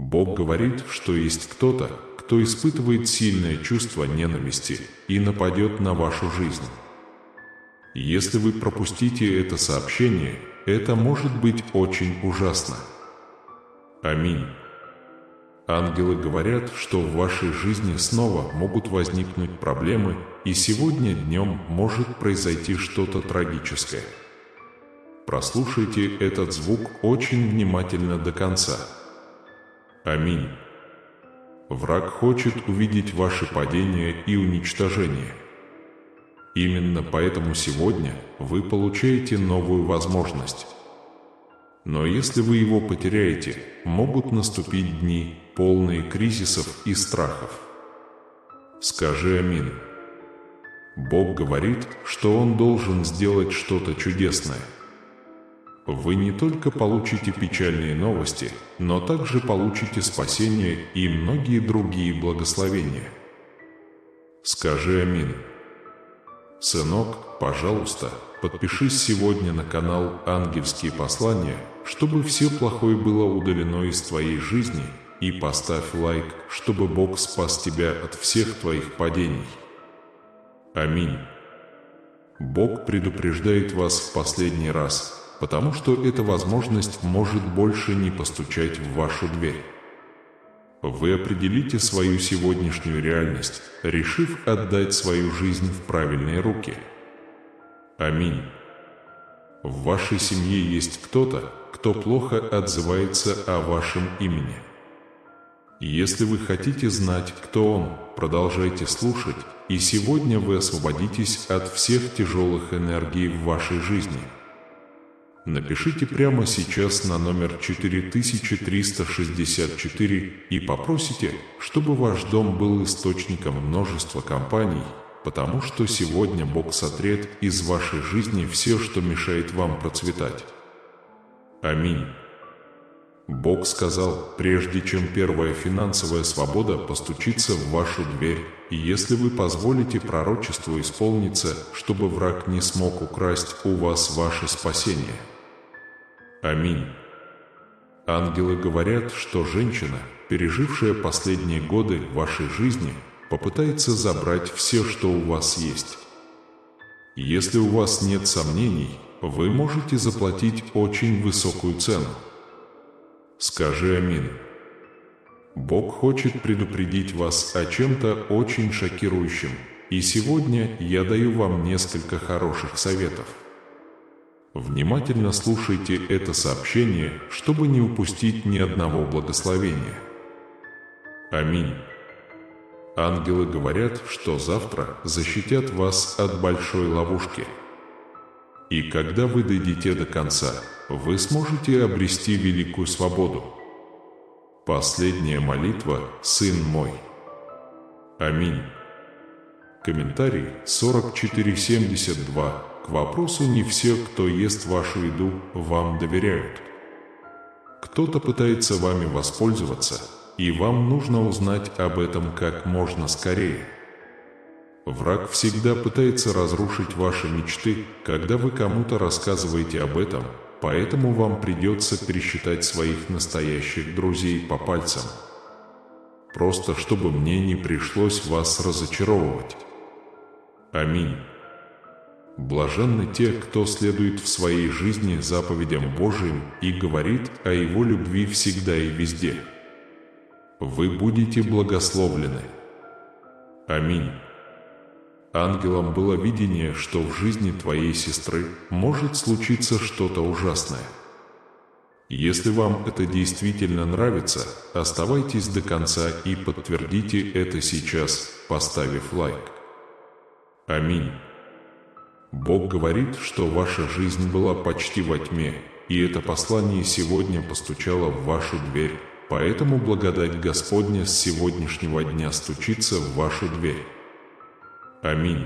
Бог говорит, что есть кто-то, кто испытывает сильное чувство ненависти и нападет на вашу жизнь. Если вы пропустите это сообщение, это может быть очень ужасно. Аминь. Ангелы говорят, что в вашей жизни снова могут возникнуть проблемы, и сегодня днем может произойти что-то трагическое. Прослушайте этот звук очень внимательно до конца. Аминь. Враг хочет увидеть ваше падение и уничтожение. Именно поэтому сегодня вы получаете новую возможность. Но если вы его потеряете, могут наступить дни, полные кризисов и страхов. Скажи аминь. Бог говорит, что Он должен сделать что-то чудесное. Вы не только получите печальные новости, но также получите спасение и многие другие благословения. Скажи аминь. Сынок, пожалуйста, подпишись сегодня на канал «Ангельские послания», чтобы все плохое было удалено из твоей жизни, и поставь лайк, чтобы Бог спас тебя от всех твоих падений. Аминь. Бог предупреждает вас в последний раз, потому что эта возможность может больше не постучать в вашу дверь. Вы определите свою сегодняшнюю реальность, решив отдать свою жизнь в правильные руки. Аминь. В вашей семье есть кто-то, кто плохо отзывается о вашем имени. Если вы хотите знать, кто он, продолжайте слушать, и сегодня вы освободитесь от всех тяжелых энергий в вашей жизни. Напишите прямо сейчас на номер 4364 и попросите, чтобы ваш дом был источником множества компаний, потому что сегодня Бог сотрет из вашей жизни все, что мешает вам процветать. Аминь. Бог сказал, прежде чем первая финансовая свобода постучится в вашу дверь, и если вы позволите пророчеству исполниться, чтобы враг не смог украсть у вас ваше спасение. Аминь. Ангелы говорят, что женщина, пережившая последние годы вашей жизни, попытается забрать все, что у вас есть. Если у вас нет сомнений, вы можете заплатить очень высокую цену. Скажи аминь. Бог хочет предупредить вас о чем-то очень шокирующем, и сегодня я даю вам несколько хороших советов. Внимательно слушайте это сообщение, чтобы не упустить ни одного благословения. Аминь. Ангелы говорят, что завтра защитят вас от большой ловушки. И когда вы дойдете до конца, вы сможете обрести великую свободу. Последняя молитва, сын мой. Аминь. Комментарий 4472. К вопросу не все, кто ест вашу еду, вам доверяют. Кто-то пытается вами воспользоваться, и вам нужно узнать об этом как можно скорее. Враг всегда пытается разрушить ваши мечты, когда вы кому-то рассказываете об этом, поэтому вам придется пересчитать своих настоящих друзей по пальцам. Просто чтобы мне не пришлось вас разочаровывать. Аминь. Блаженны те, кто следует в своей жизни заповедям Божиим и говорит о Его любви всегда и везде. Вы будете благословлены. Аминь. Ангелам было видение, что в жизни твоей сестры может случиться что-то ужасное. Если вам это действительно нравится, оставайтесь до конца и подтвердите это сейчас, поставив лайк. Аминь. Бог говорит, что ваша жизнь была почти во тьме, и это послание сегодня постучало в вашу дверь, поэтому благодать Господня с сегодняшнего дня стучится в вашу дверь. Аминь.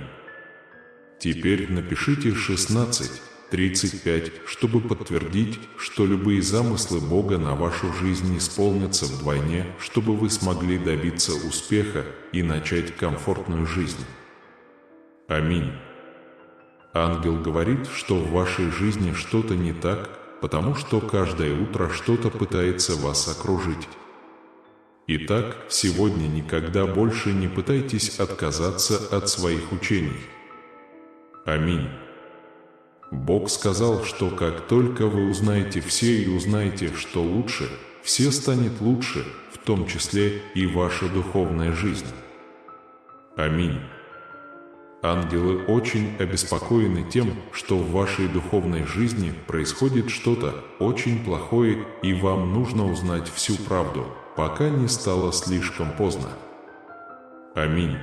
Теперь напишите 16:35, чтобы подтвердить, что любые замыслы Бога на вашу жизнь исполнятся вдвойне, чтобы вы смогли добиться успеха и начать комфортную жизнь. Аминь. Ангел говорит, что в вашей жизни что-то не так, потому что каждое утро что-то пытается вас окружить. Итак, сегодня никогда больше не пытайтесь отказаться от своих учений. Аминь. Бог сказал, что как только вы узнаете все и узнаете, что лучше, все станет лучше, в том числе и ваша духовная жизнь. Аминь. Ангелы очень обеспокоены тем, что в вашей духовной жизни происходит что-то очень плохое, и вам нужно узнать всю правду, пока не стало слишком поздно. Аминь.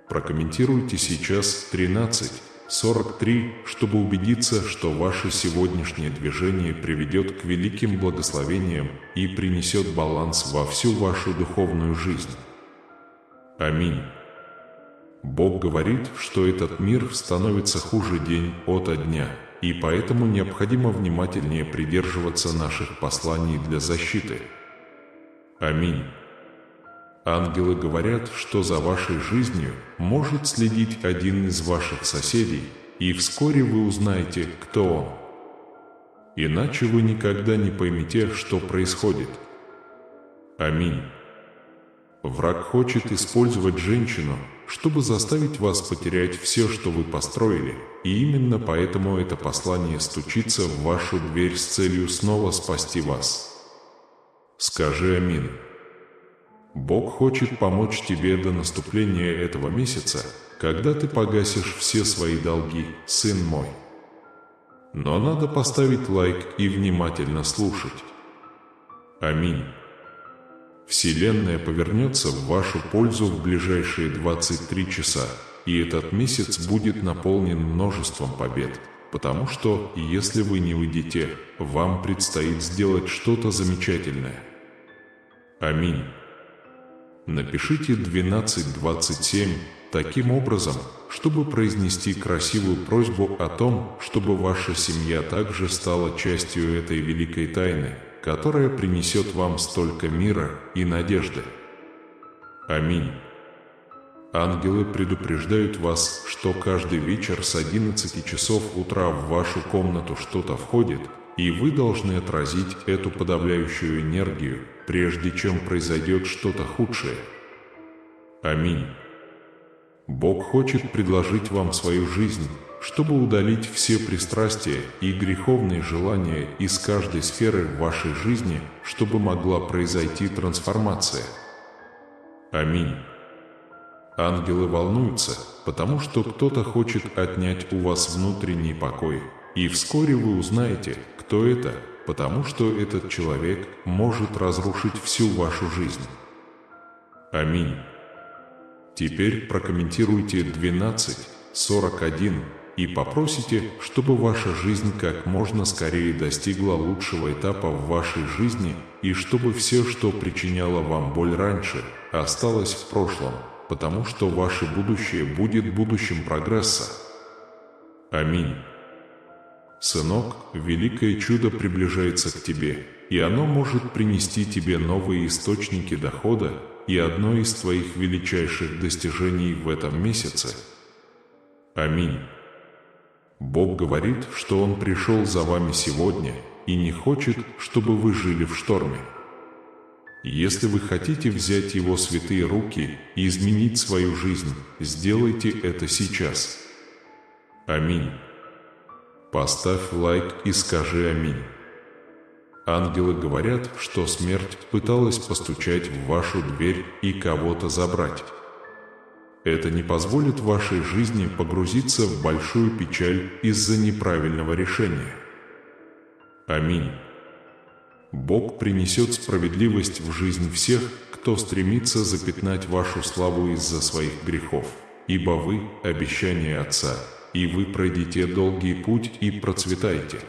Прокомментируйте сейчас 13:43, чтобы убедиться, что ваше сегодняшнее движение приведет к великим благословениям и принесет баланс во всю вашу духовную жизнь. Аминь. Бог говорит, что этот мир становится хуже день ото дня, и поэтому необходимо внимательнее придерживаться наших посланий для защиты. Аминь. Ангелы говорят, что за вашей жизнью может следить один из ваших соседей, и вскоре вы узнаете, кто он. Иначе вы никогда не поймете, что происходит. Аминь. Враг хочет использовать женщину, чтобы заставить вас потерять все, что вы построили, и именно поэтому это послание стучится в вашу дверь с целью снова спасти вас. Скажи аминь. Бог хочет помочь тебе до наступления этого месяца, когда ты погасишь все свои долги, сын мой. Но надо поставить лайк и внимательно слушать. Аминь. Вселенная повернется в вашу пользу в ближайшие 23 часа, и этот месяц будет наполнен множеством побед, потому что, если вы не уйдете, вам предстоит сделать что-то замечательное. Аминь. Напишите 12:27 таким образом, чтобы произнести красивую просьбу о том, чтобы ваша семья также стала частью этой великой тайны, которая принесет вам столько мира и надежды. Аминь. Ангелы предупреждают вас, что каждый вечер с 11 часов утра в вашу комнату что-то входит, и вы должны отразить эту подавляющую энергию, прежде чем произойдет что-то худшее. Аминь. Бог хочет предложить вам свою жизнь, чтобы удалить все пристрастия и греховные желания из каждой сферы вашей жизни, чтобы могла произойти трансформация. Аминь. Ангелы волнуются, потому что кто-то хочет отнять у вас внутренний покой, и вскоре вы узнаете, кто это, потому что этот человек может разрушить всю вашу жизнь. Аминь. Теперь прокомментируйте 12:41 и попросите, чтобы ваша жизнь как можно скорее достигла лучшего этапа в вашей жизни и чтобы все, что причиняло вам боль раньше, осталось в прошлом, потому что ваше будущее будет будущим прогресса. Аминь. Сынок, великое чудо приближается к тебе, и оно может принести тебе новые источники дохода, и одно из твоих величайших достижений в этом месяце. Аминь. Бог говорит, что Он пришел за вами сегодня и не хочет, чтобы вы жили в шторме. Если вы хотите взять Его святые руки и изменить свою жизнь, сделайте это сейчас. Аминь. Поставь лайк и скажи аминь. Ангелы говорят, что смерть пыталась постучать в вашу дверь и кого-то забрать. Это не позволит вашей жизни погрузиться в большую печаль из-за неправильного решения. Аминь. Бог принесет справедливость в жизнь всех, кто стремится запятнать вашу славу из-за своих грехов, ибо вы – обещание Отца, и вы пройдете долгий путь и процветаете.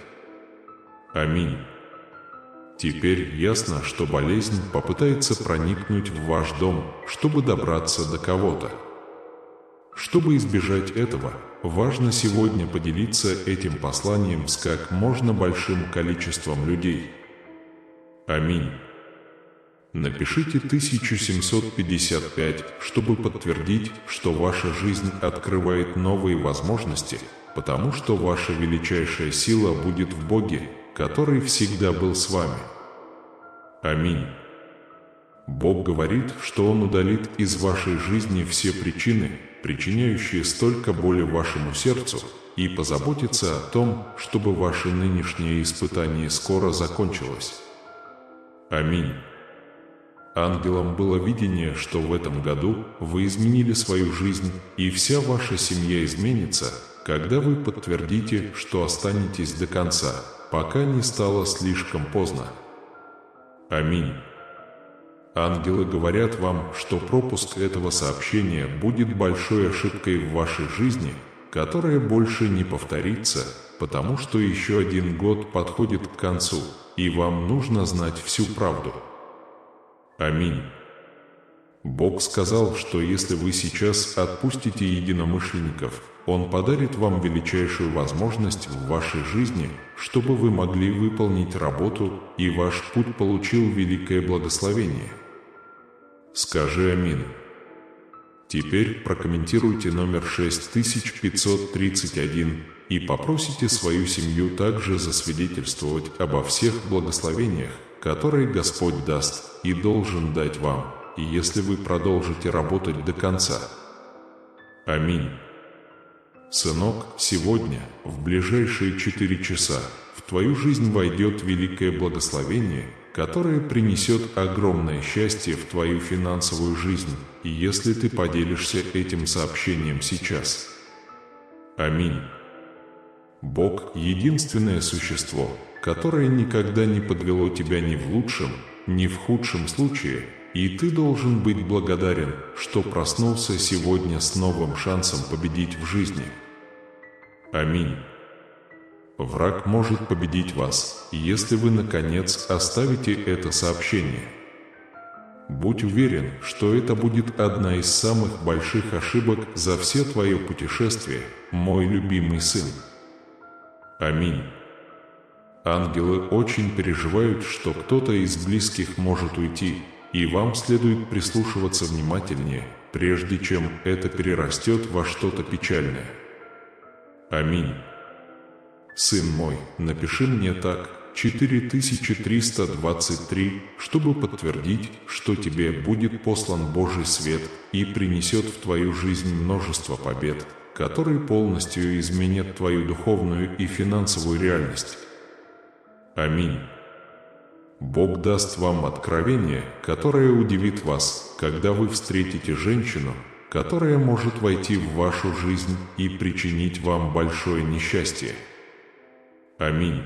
Аминь. Теперь ясно, что болезнь попытается проникнуть в ваш дом, чтобы добраться до кого-то. Чтобы избежать этого, важно сегодня поделиться этим посланием с как можно большим количеством людей. Аминь. Напишите 1755, чтобы подтвердить, что ваша жизнь открывает новые возможности, потому что ваша величайшая сила будет в Боге, который всегда был с вами. Аминь. Бог говорит, что Он удалит из вашей жизни все причины, причиняющие столько боли вашему сердцу, и позаботится о том, чтобы ваше нынешнее испытание скоро закончилось. Аминь. Ангелам было видение, что в этом году вы изменили свою жизнь, и вся ваша семья изменится, когда вы подтвердите, что останетесь до конца, пока не стало слишком поздно. Аминь. Ангелы говорят вам, что пропуск этого сообщения будет большой ошибкой в вашей жизни, которая больше не повторится, потому что еще один год подходит к концу, и вам нужно знать всю правду. Аминь. Бог сказал, что если вы сейчас отпустите единомышленников, Он подарит вам величайшую возможность в вашей жизни, чтобы вы могли выполнить работу, и ваш путь получил великое благословение. Скажи аминь. Теперь прокомментируйте номер 6531 и попросите свою семью также засвидетельствовать обо всех благословениях, которые Господь даст и должен дать вам, и если вы продолжите работать до конца. Аминь. Сынок, сегодня, в ближайшие 4 часа, в твою жизнь войдет великое благословение, которое принесет огромное счастье в твою финансовую жизнь, и если ты поделишься этим сообщением сейчас. Аминь. Бог – единственное существо, которое никогда не подвело тебя ни в лучшем, ни в худшем случае, и ты должен быть благодарен, что проснулся сегодня с новым шансом победить в жизни. Аминь. Враг может победить вас, если вы, наконец, оставите это сообщение. Будь уверен, что это будет одна из самых больших ошибок за все твое путешествие, мой любимый сын. Аминь. Ангелы очень переживают, что кто-то из близких может уйти, и вам следует прислушиваться внимательнее, прежде чем это перерастет во что-то печальное. Аминь. Сын мой, напиши мне так, 4323, чтобы подтвердить, что тебе будет послан Божий свет и принесет в твою жизнь множество побед, которые полностью изменят твою духовную и финансовую реальность. Аминь. Бог даст вам откровение, которое удивит вас, когда вы встретите женщину, которая может войти в вашу жизнь и причинить вам большое несчастье. Аминь.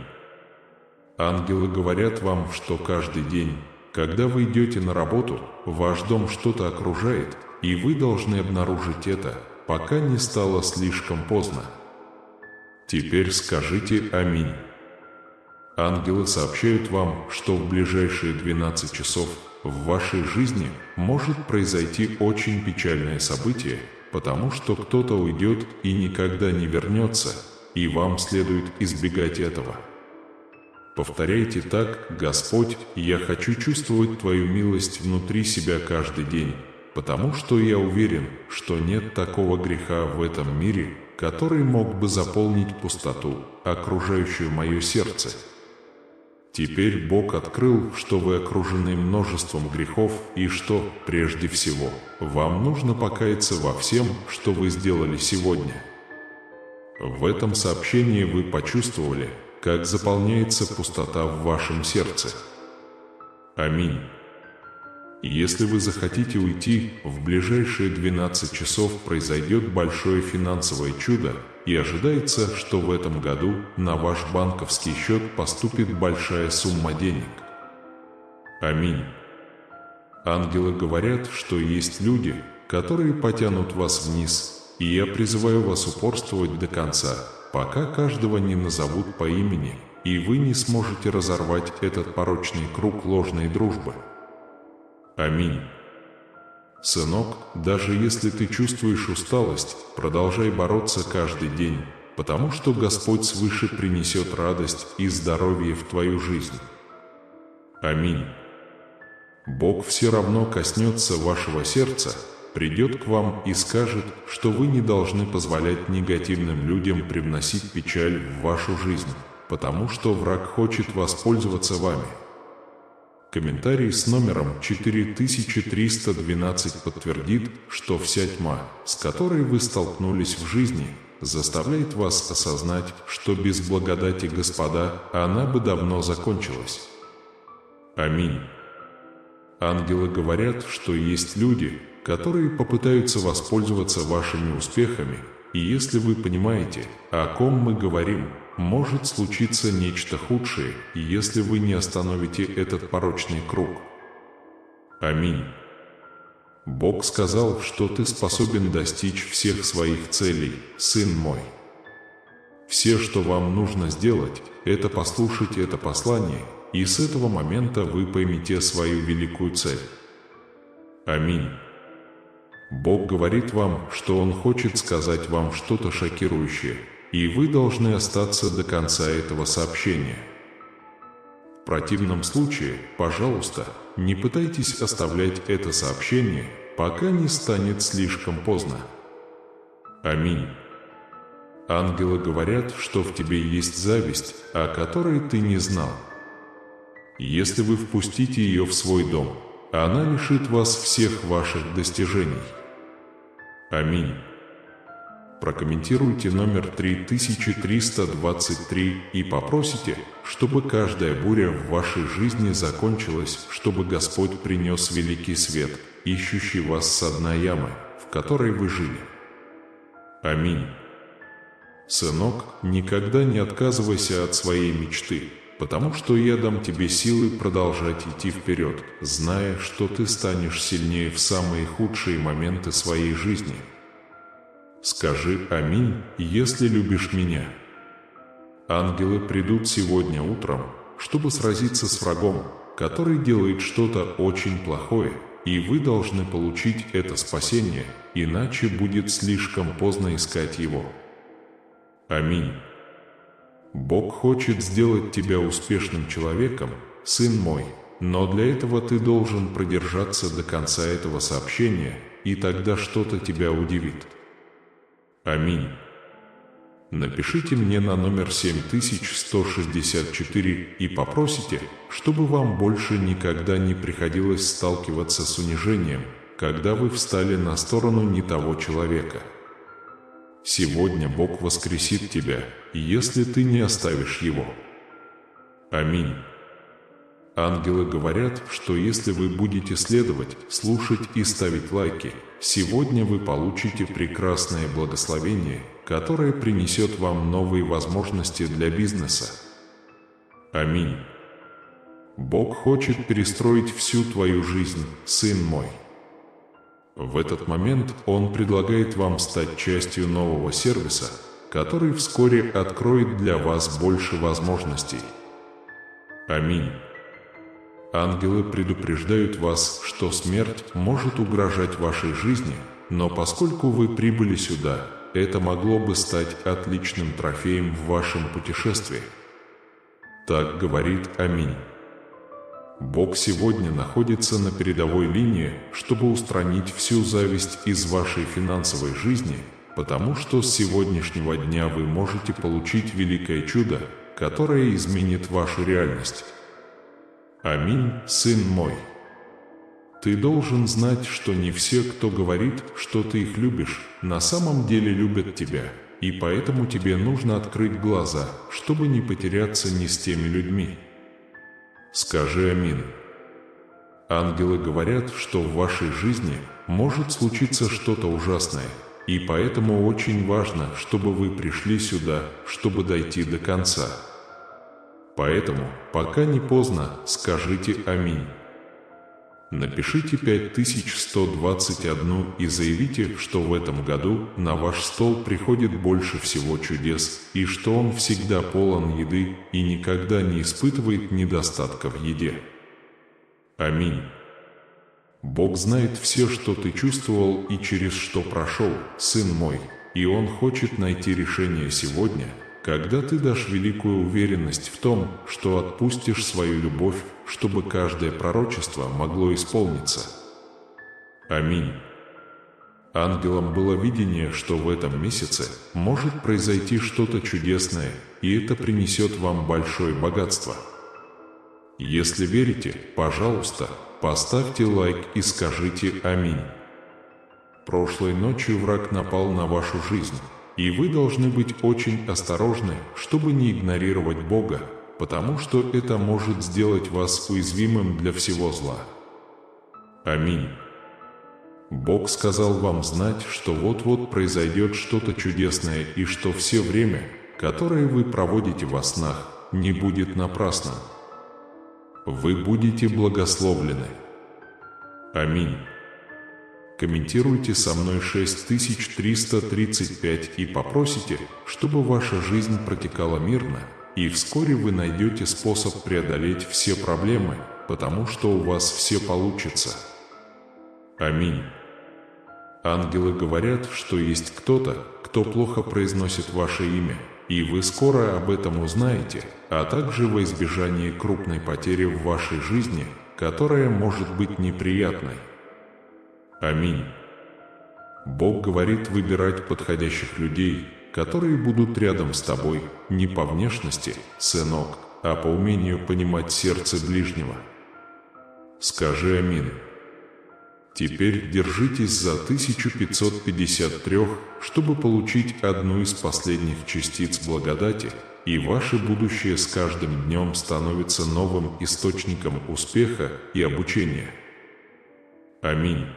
Ангелы говорят вам, что каждый день, когда вы идете на работу, ваш дом что-то окружает, и вы должны обнаружить это, пока не стало слишком поздно. Теперь скажите «Аминь». Ангелы сообщают вам, что в ближайшие 12 часов в вашей жизни может произойти очень печальное событие, потому что кто-то уйдет и никогда не вернется, и вам следует избегать этого. Повторяйте так: «Господь, я хочу чувствовать Твою милость внутри себя каждый день, потому что я уверен, что нет такого греха в этом мире, который мог бы заполнить пустоту, окружающую мое сердце». Теперь Бог открыл, что вы окружены множеством грехов и что, прежде всего, вам нужно покаяться во всем, что вы сделали сегодня. В этом сообщении вы почувствовали, как заполняется пустота в вашем сердце. Аминь. Если вы захотите уйти, в ближайшие 12 часов произойдет большое финансовое чудо, и ожидается, что в этом году на ваш банковский счет поступит большая сумма денег. Аминь. Ангелы говорят, что есть люди, которые потянут вас вниз, и я призываю вас упорствовать до конца, пока каждого не назовут по имени, и вы не сможете разорвать этот порочный круг ложной дружбы. Аминь. Сынок, даже если ты чувствуешь усталость, продолжай бороться каждый день, потому что Господь свыше принесет радость и здоровье в твою жизнь. Аминь. Бог все равно коснется вашего сердца, придет к вам и скажет, что вы не должны позволять негативным людям привносить печаль в вашу жизнь, потому что враг хочет воспользоваться вами. Комментарий с номером 4312 подтвердит, что вся тьма, с которой вы столкнулись в жизни, заставляет вас осознать, что без благодати Господа она бы давно закончилась. Аминь. Ангелы говорят, что есть люди, которые попытаются воспользоваться вашими успехами, и если вы понимаете, о ком мы говорим, может случиться нечто худшее, если вы не остановите этот порочный круг. Аминь. Бог сказал, что ты способен достичь всех своих целей, сын мой. Все, что вам нужно сделать, это послушать это послание, и с этого момента вы поймете свою великую цель. Аминь. Бог говорит вам, что Он хочет сказать вам что-то шокирующее, и вы должны остаться до конца этого сообщения. В противном случае, пожалуйста, не пытайтесь оставлять это сообщение, пока не станет слишком поздно. Аминь. Ангелы говорят, что в тебе есть зависть, о которой ты не знал. Если вы впустите ее в свой дом, она лишит вас всех ваших достижений. Аминь. Прокомментируйте номер 3323 и попросите, чтобы каждая буря в вашей жизни закончилась, чтобы Господь принес великий свет, ищущий вас со дна ямы, в которой вы жили. Аминь. Сынок, никогда не отказывайся от своей мечты, потому что я дам тебе силы продолжать идти вперед, зная, что ты станешь сильнее в самые худшие моменты своей жизни. Скажи «Аминь», если любишь меня. Ангелы придут сегодня утром, чтобы сразиться с врагом, который делает что-то очень плохое, и вы должны получить это спасение, иначе будет слишком поздно искать его. Аминь. Бог хочет сделать тебя успешным человеком, сын мой, но для этого ты должен продержаться до конца этого сообщения, и тогда что-то тебя удивит. Аминь. Напишите мне на номер 7164 и попросите, чтобы вам больше никогда не приходилось сталкиваться с унижением, когда вы встали на сторону не того человека. Сегодня Бог воскресит тебя, если ты не оставишь Его. Аминь. Ангелы говорят, что если вы будете следовать, слушать и ставить лайки, сегодня вы получите прекрасное благословение, которое принесет вам новые возможности для бизнеса. Аминь. Бог хочет перестроить всю твою жизнь, сын мой. В этот момент Он предлагает вам стать частью нового сервиса, который вскоре откроет для вас больше возможностей. Аминь. Ангелы предупреждают вас, что смерть может угрожать вашей жизни, но поскольку вы прибыли сюда, это могло бы стать отличным трофеем в вашем путешествии. Так говорит Аминь. Бог сегодня находится на передовой линии, чтобы устранить всю зависть из вашей финансовой жизни, потому что с сегодняшнего дня вы можете получить великое чудо, которое изменит вашу реальность. Аминь, сын мой. Ты должен знать, что не все, кто говорит, что ты их любишь, на самом деле любят тебя, и поэтому тебе нужно открыть глаза, чтобы не потеряться ни с теми людьми. Скажи «Аминь». Ангелы говорят, что в вашей жизни может случиться что-то ужасное, и поэтому очень важно, чтобы вы пришли сюда, чтобы дойти до конца. Поэтому, пока не поздно, скажите «Аминь». Напишите 5121 и заявите, что в этом году на ваш стол приходит больше всего чудес, и что он всегда полон еды и никогда не испытывает недостатка в еде. Аминь. Бог знает все, что ты чувствовал и через что прошел, сын мой, и Он хочет найти решение сегодня, когда ты дашь великую уверенность в том, что отпустишь свою любовь, чтобы каждое пророчество могло исполниться. Аминь. Ангелам было видение, что в этом месяце может произойти что-то чудесное, и это принесет вам большое богатство. Если верите, пожалуйста, поставьте лайк и скажите «Аминь». Прошлой ночью враг напал на вашу жизнь, и вы должны быть очень осторожны, чтобы не игнорировать Бога, потому что это может сделать вас уязвимым для всего зла. Аминь. Бог сказал вам знать, что вот-вот произойдет что-то чудесное и что все время, которое вы проводите во снах, не будет напрасным. Вы будете благословлены. Аминь. Комментируйте со мной 6335 и попросите, чтобы ваша жизнь протекала мирно, и вскоре вы найдете способ преодолеть все проблемы, потому что у вас все получится. Аминь. Ангелы говорят, что есть кто-то, кто плохо произносит ваше имя, и вы скоро об этом узнаете, а также во избежание крупной потери в вашей жизни, которая может быть неприятной. Аминь. Бог говорит выбирать подходящих людей, которые будут рядом с тобой, не по внешности, сынок, а по умению понимать сердце ближнего. Скажи аминь. Теперь держитесь за 1553, чтобы получить одну из последних частиц благодати, и ваше будущее с каждым днем становится новым источником успеха и обучения. Аминь.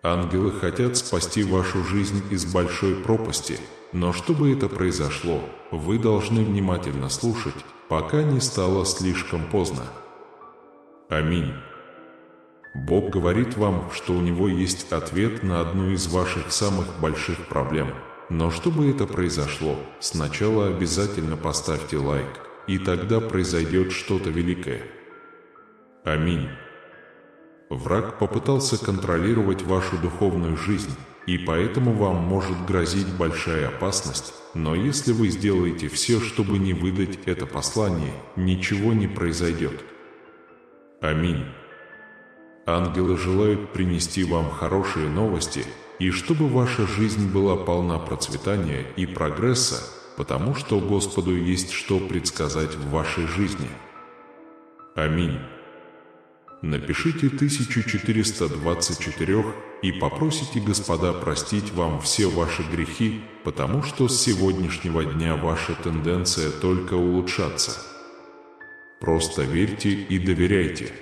Ангелы хотят спасти вашу жизнь из большой пропасти, но чтобы это произошло, вы должны внимательно слушать, пока не стало слишком поздно. Аминь. Бог говорит вам, что у Него есть ответ на одну из ваших самых больших проблем. Но чтобы это произошло, сначала обязательно поставьте лайк, и тогда произойдет что-то великое. Аминь. Враг попытался контролировать вашу духовную жизнь, и поэтому вам может грозить большая опасность, но если вы сделаете все, чтобы не выдать это послание, ничего не произойдет. Аминь. Ангелы желают принести вам хорошие новости, и чтобы ваша жизнь была полна процветания и прогресса, потому что Господу есть что предсказать в вашей жизни. Аминь. Напишите 1424 и попросите Господа простить вам все ваши грехи, потому что с сегодняшнего дня ваша тенденция только улучшаться. Просто верьте и доверяйте.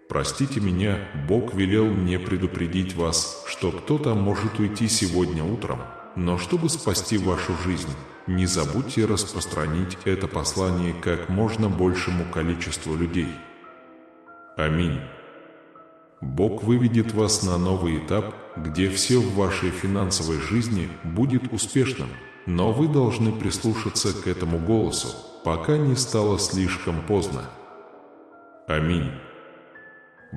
Простите меня, Бог велел мне предупредить вас, что кто-то может уйти сегодня утром, но чтобы спасти вашу жизнь, не забудьте распространить это послание как можно большему количеству людей. Аминь. Бог выведет вас на новый этап, где все в вашей финансовой жизни будет успешным, но вы должны прислушаться к этому голосу, пока не стало слишком поздно. Аминь.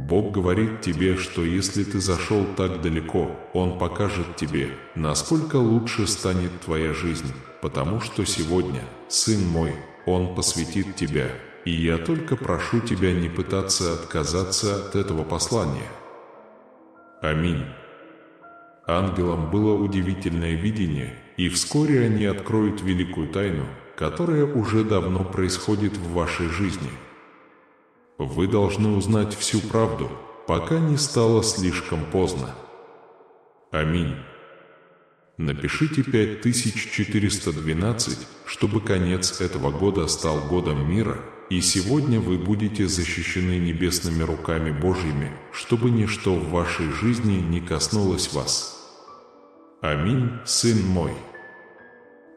Бог говорит тебе, что если ты зашел так далеко, Он покажет тебе, насколько лучше станет твоя жизнь, потому что сегодня, сын мой, Он посвятит тебя, и я только прошу тебя не пытаться отказаться от этого послания. Аминь. Ангелам было удивительное видение, и вскоре они откроют великую тайну, которая уже давно происходит в вашей жизни. Вы должны узнать всю правду, пока не стало слишком поздно. Аминь. Напишите 5412, чтобы конец этого года стал годом мира, и сегодня вы будете защищены небесными руками Божьими, чтобы ничто в вашей жизни не коснулось вас. Аминь, сын мой.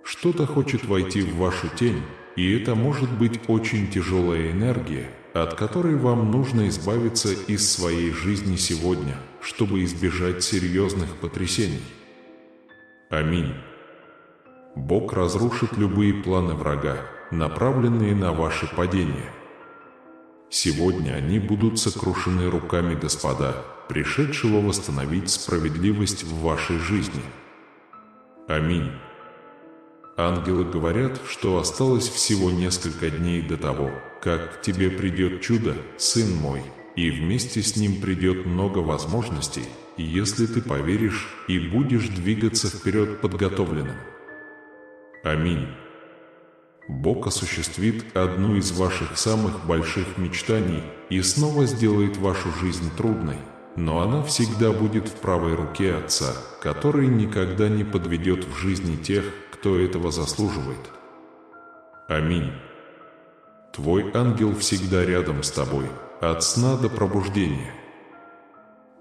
Что-то хочет войти в вашу тень, и это может быть очень тяжелая энергия, от которой вам нужно избавиться из своей жизни сегодня, чтобы избежать серьезных потрясений. Аминь. Бог разрушит любые планы врага, направленные на ваше падение. Сегодня они будут сокрушены руками Господа, пришедшего восстановить справедливость в вашей жизни. Аминь. Ангелы говорят, что осталось всего несколько дней до того, как к тебе придет чудо, сын мой, и вместе с ним придет много возможностей, если ты поверишь и будешь двигаться вперед подготовленным. Аминь. Бог осуществит одну из ваших самых больших мечтаний и снова сделает вашу жизнь трудной, но она всегда будет в правой руке Отца, который никогда не подведет в жизни тех, кто этого заслуживает. Аминь. Твой ангел всегда рядом с тобой, от сна до пробуждения.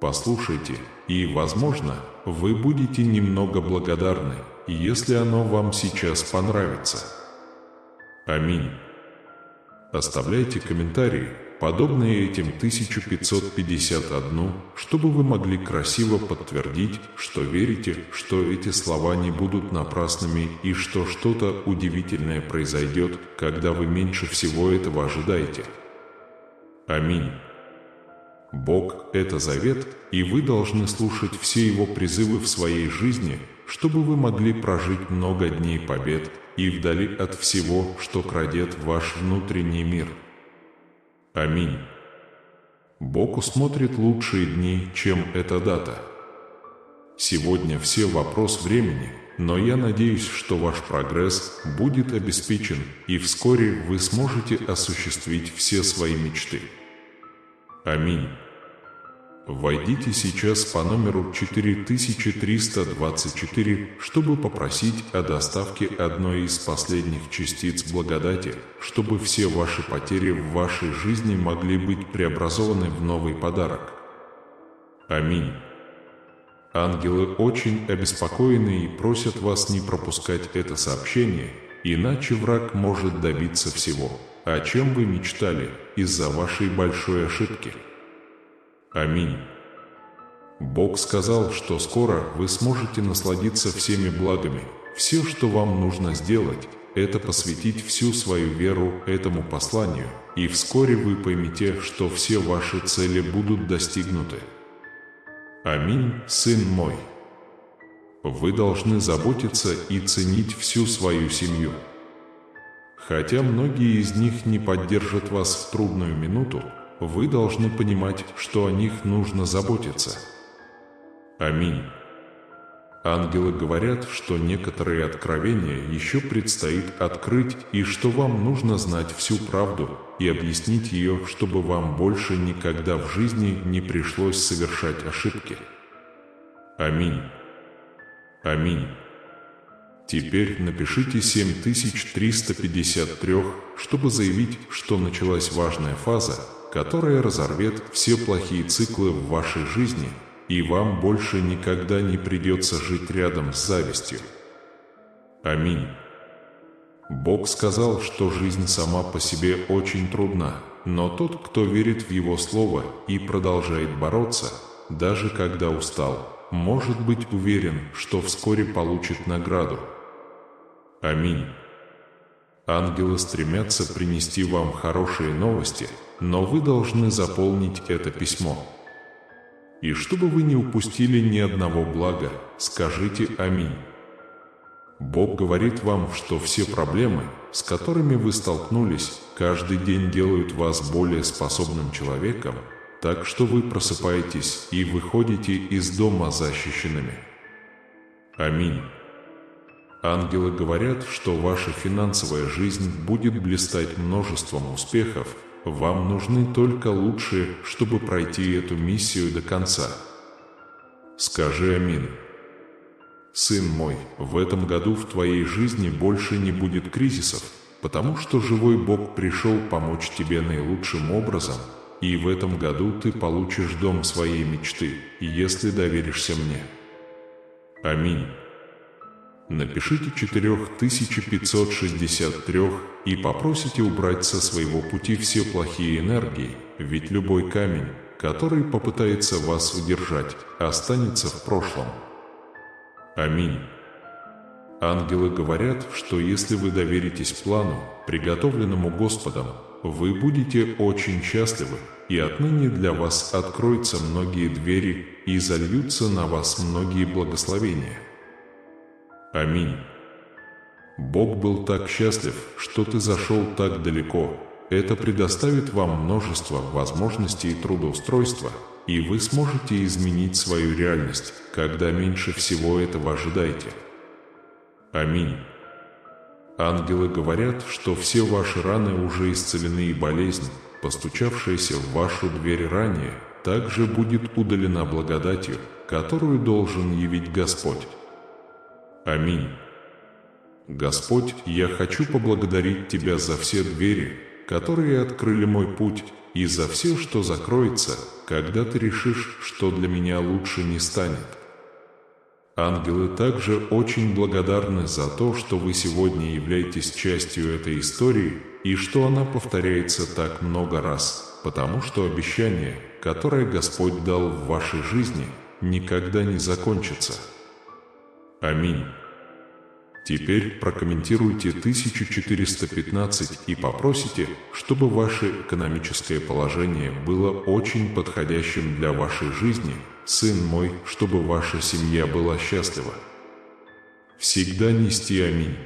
Послушайте, и, возможно, вы будете немного благодарны, если оно вам сейчас понравится. Аминь. Оставляйте комментарии, подобные этим 1551, чтобы вы могли красиво подтвердить, что верите, что эти слова не будут напрасными и что что-то удивительное произойдет, когда вы меньше всего этого ожидаете. Аминь. Бог – это завет, и вы должны слушать все Его призывы в своей жизни, чтобы вы могли прожить много дней побед и вдали от всего, что крадет ваш внутренний мир. Аминь. Бог усмотрит лучшие дни, чем эта дата. Сегодня все вопрос времени, но я надеюсь, что ваш прогресс будет обеспечен, и вскоре вы сможете осуществить все свои мечты. Аминь. Войдите сейчас по номеру 4324, чтобы попросить о доставке одной из последних частиц благодати, чтобы все ваши потери в вашей жизни могли быть преобразованы в новый подарок. Аминь. Ангелы очень обеспокоены и просят вас не пропускать это сообщение, иначе враг может добиться всего, о чем вы мечтали, из-за вашей большой ошибки. Аминь. Бог сказал, что скоро вы сможете насладиться всеми благами. Все, что вам нужно сделать, это посвятить всю свою веру этому посланию, и вскоре вы поймете, что все ваши цели будут достигнуты. Аминь, сын мой. Вы должны заботиться и ценить всю свою семью. Хотя многие из них не поддержат вас в трудную минуту, вы должны понимать, что о них нужно заботиться. Аминь. Ангелы говорят, что некоторые откровения еще предстоит открыть и что вам нужно знать всю правду и объяснить ее, чтобы вам больше никогда в жизни не пришлось совершать ошибки. Аминь. Аминь. Теперь напишите 7353, чтобы заявить, что началась важная фаза, которая разорвет все плохие циклы в вашей жизни, и вам больше никогда не придется жить рядом с завистью. Аминь. Бог сказал, что жизнь сама по себе очень трудна, но тот, кто верит в Его Слово и продолжает бороться, даже когда устал, может быть уверен, что вскоре получит награду. Аминь. Ангелы стремятся принести вам хорошие новости, но вы должны заполнить это письмо. И чтобы вы не упустили ни одного блага, скажите «Аминь». Бог говорит вам, что все проблемы, с которыми вы столкнулись, каждый день делают вас более способным человеком, так что вы просыпаетесь и выходите из дома защищенными. Аминь. Ангелы говорят, что ваша финансовая жизнь будет блистать множеством успехов. Вам нужны только лучшие, чтобы пройти эту миссию до конца. Скажи «Аминь». Сын мой, в этом году в твоей жизни больше не будет кризисов, потому что живой Бог пришел помочь тебе наилучшим образом, и в этом году ты получишь дом своей мечты, если доверишься мне. Аминь. Напишите 4563 и попросите убрать со своего пути все плохие энергии, ведь любой камень, который попытается вас удержать, останется в прошлом. Аминь. Ангелы говорят, что если вы доверитесь плану, приготовленному Господом, вы будете очень счастливы, и отныне для вас откроются многие двери и зальются на вас многие благословения. Аминь. Бог был так счастлив, что ты зашел так далеко. Это предоставит вам множество возможностей трудоустройства, и вы сможете изменить свою реальность, когда меньше всего этого ожидаете. Аминь. Ангелы говорят, что все ваши раны уже исцелены, и болезнь, постучавшаяся в вашу дверь ранее, также будет удалена благодатью, которую должен явить Господь. Аминь. Господь, я хочу поблагодарить Тебя за все двери, которые открыли мой путь, и за все, что закроется, когда Ты решишь, что для меня лучше не станет. Ангелы также очень благодарны за то, что вы сегодня являетесь частью этой истории и что она повторяется так много раз, потому что обещание, которое Господь дал в вашей жизни, никогда не закончится. Аминь. Теперь прокомментируйте 1415 и попросите, чтобы ваше экономическое положение было очень подходящим для вашей жизни, сын мой, чтобы ваша семья была счастлива. Всегда нести аминь.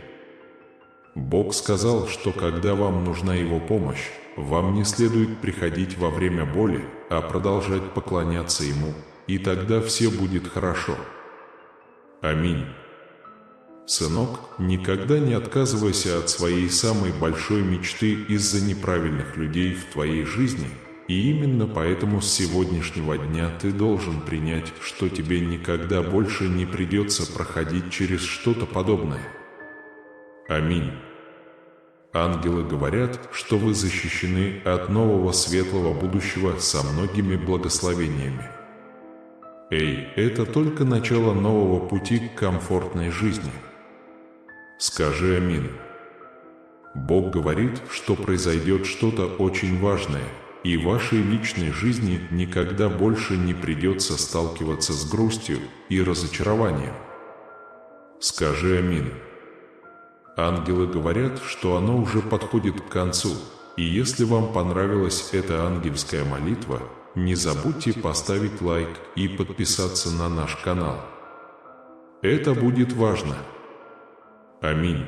Бог сказал, что когда вам нужна Его помощь, вам не следует приходить во время боли, а продолжать поклоняться Ему, и тогда все будет хорошо. Аминь. Сынок, никогда не отказывайся от своей самой большой мечты из-за неправильных людей в твоей жизни, и именно поэтому с сегодняшнего дня ты должен принять, что тебе никогда больше не придется проходить через что-то подобное. Аминь. Ангелы говорят, что вы защищены от нового светлого будущего со многими благословениями. Эй, это только начало нового пути к комфортной жизни. Скажи аминь. Бог говорит, что произойдет что-то очень важное, и в вашей личной жизни никогда больше не придется сталкиваться с грустью и разочарованием. Скажи аминь. Ангелы говорят, что оно уже подходит к концу, и если вам понравилась эта ангельская молитва, не забудьте поставить лайк и подписаться на наш канал. Это будет важно. Аминь.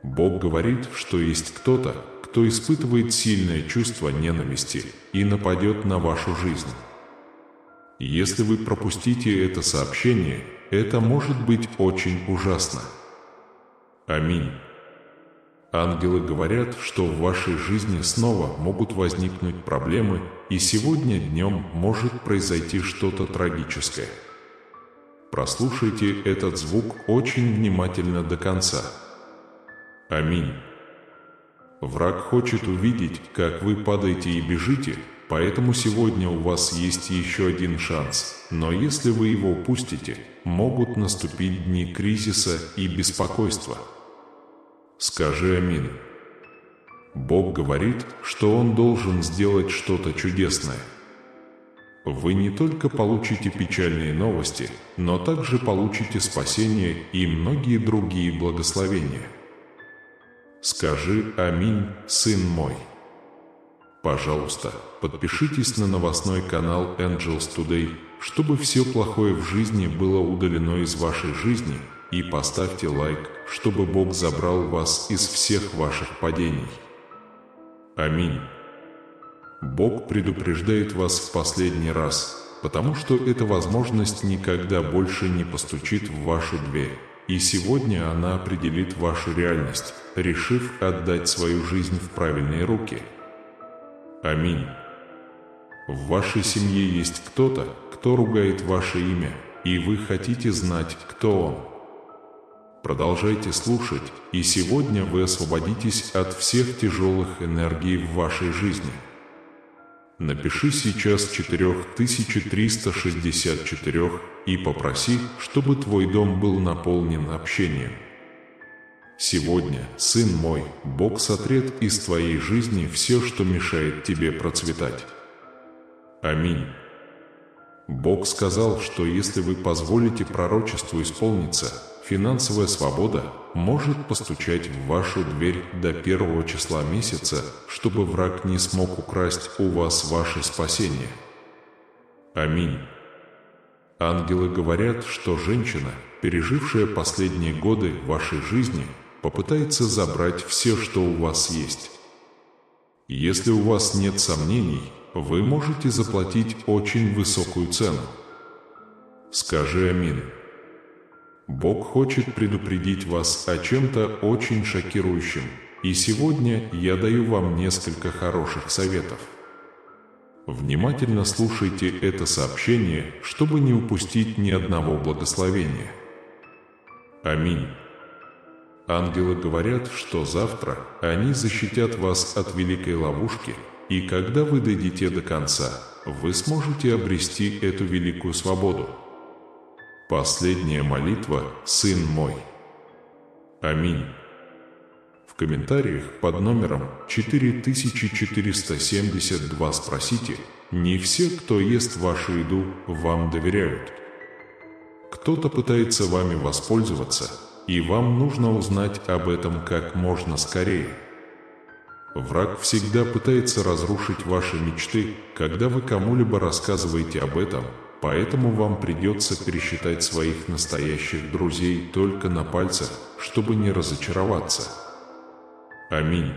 Бог говорит, что есть кто-то, кто испытывает сильное чувство ненависти и нападет на вашу жизнь. Если вы пропустите это сообщение, это может быть очень ужасно. Аминь. Ангелы говорят, что в вашей жизни снова могут возникнуть проблемы, и сегодня днем может произойти что-то трагическое. Прослушайте этот звук очень внимательно до конца. Аминь. Враг хочет увидеть, как вы падаете и бежите, поэтому сегодня у вас есть еще один шанс, но если вы его упустите, могут наступить дни кризиса и беспокойства. Скажи аминь. Бог говорит, что Он должен сделать что-то чудесное. Вы не только получите печальные новости, но также получите спасение и многие другие благословения. Скажи аминь, сын мой. Пожалуйста, подпишитесь на новостной канал Angels Today, чтобы все плохое в жизни было удалено из вашей жизни, и поставьте лайк, чтобы Бог забрал вас из всех ваших падений. Аминь. Бог предупреждает вас в последний раз, потому что эта возможность никогда больше не постучит в вашу дверь, и сегодня она определит вашу реальность, решив отдать свою жизнь в правильные руки. Аминь. В вашей семье есть кто-то, кто ругает ваше имя, и вы хотите знать, кто он. Продолжайте слушать, и сегодня вы освободитесь от всех тяжелых энергий в вашей жизни. Напиши сейчас 4364 и попроси, чтобы твой дом был наполнен общением. Сегодня, сын мой, Бог сотрет из твоей жизни все, что мешает тебе процветать. Аминь. Бог сказал, что если вы позволите пророчеству исполниться, финансовая свобода может постучать в вашу дверь до 1 числа месяца, чтобы враг не смог украсть у вас ваше спасение. Аминь. Ангелы говорят, что женщина, пережившая последние годы вашей жизни, попытается забрать все, что у вас есть. Если у вас нет сомнений, вы можете заплатить очень высокую цену. Скажи аминь. Бог хочет предупредить вас о чем-то очень шокирующем, и сегодня я даю вам несколько хороших советов. Внимательно слушайте это сообщение, чтобы не упустить ни одного благословения. Аминь. Ангелы говорят, что завтра они защитят вас от великой ловушки, и когда вы дойдете до конца, вы сможете обрести эту великую свободу. Последняя молитва, сын мой. Аминь. В комментариях под номером 4472 спросите: не все, кто ест вашу еду, вам доверяют. Кто-то пытается вами воспользоваться, и вам нужно узнать об этом как можно скорее. Враг всегда пытается разрушить ваши мечты, когда вы кому-либо рассказываете об этом, поэтому вам придется пересчитать своих настоящих друзей только на пальцах, чтобы не разочароваться. Аминь.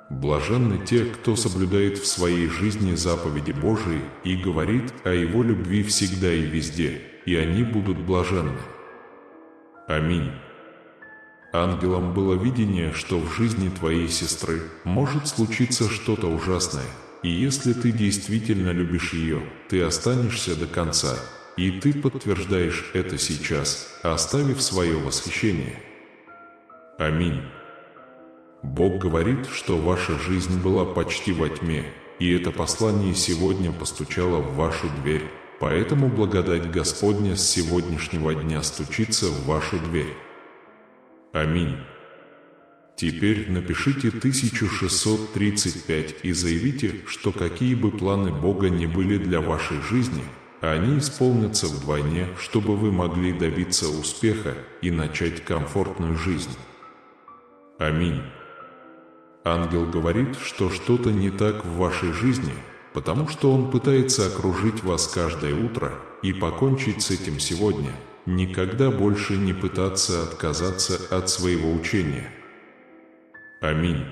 Блаженны те, кто соблюдает в своей жизни заповеди Божии и говорит о Его любви всегда и везде, и они будут блаженны. Аминь. Ангелам было видение, что в жизни твоей сестры может случиться что-то ужасное, и если ты действительно любишь ее, ты останешься до конца, и ты подтверждаешь это сейчас, оставив свое восхищение. Аминь. Бог говорит, что ваша жизнь была почти во тьме, и это послание сегодня постучало в вашу дверь, поэтому благодать Господня с сегодняшнего дня стучится в вашу дверь. Аминь. Теперь напишите 1635 и заявите, что какие бы планы Бога ни были для вашей жизни, они исполнятся вдвойне, чтобы вы могли добиться успеха и начать комфортную жизнь. Аминь. Ангел говорит, что что-то не так в вашей жизни, потому что он пытается окружить вас каждое утро и покончить с этим сегодня, никогда больше не пытаться отказаться от своего учения. Аминь.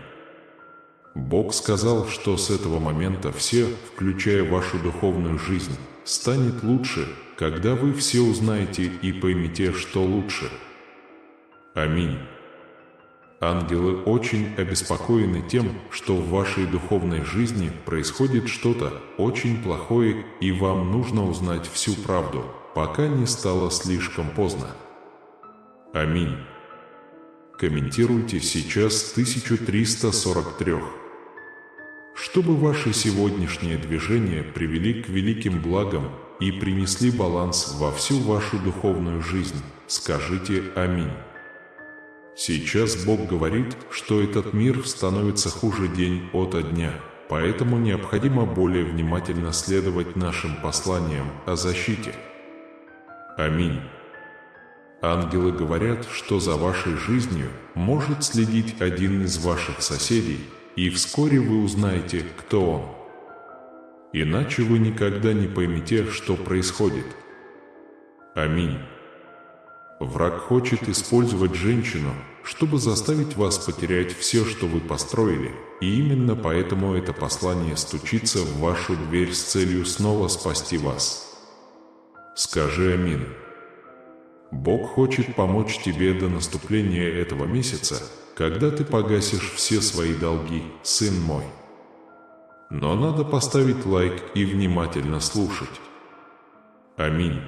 Бог сказал, что с этого момента все, включая вашу духовную жизнь, станет лучше, когда вы все узнаете и поймете, что лучше. Аминь. Ангелы очень обеспокоены тем, что в вашей духовной жизни происходит что-то очень плохое, и вам нужно узнать всю правду, пока не стало слишком поздно. Аминь. Комментируйте сейчас 1343. Чтобы ваши сегодняшние движения привели к великим благам и принесли баланс во всю вашу духовную жизнь, скажите «Аминь». Сейчас Бог говорит, что этот мир становится хуже день ото дня, поэтому необходимо более внимательно следовать нашим посланиям о защите. Аминь. Ангелы говорят, что за вашей жизнью может следить один из ваших соседей, и вскоре вы узнаете, кто он. Иначе вы никогда не поймете, что происходит. Аминь. Враг хочет использовать женщину, чтобы заставить вас потерять все, что вы построили, и именно поэтому это послание стучится в вашу дверь с целью снова спасти вас. Скажи «Аминь». Бог хочет помочь тебе до наступления этого месяца, когда ты погасишь все свои долги, сын мой. Но надо поставить лайк и внимательно слушать. Аминь.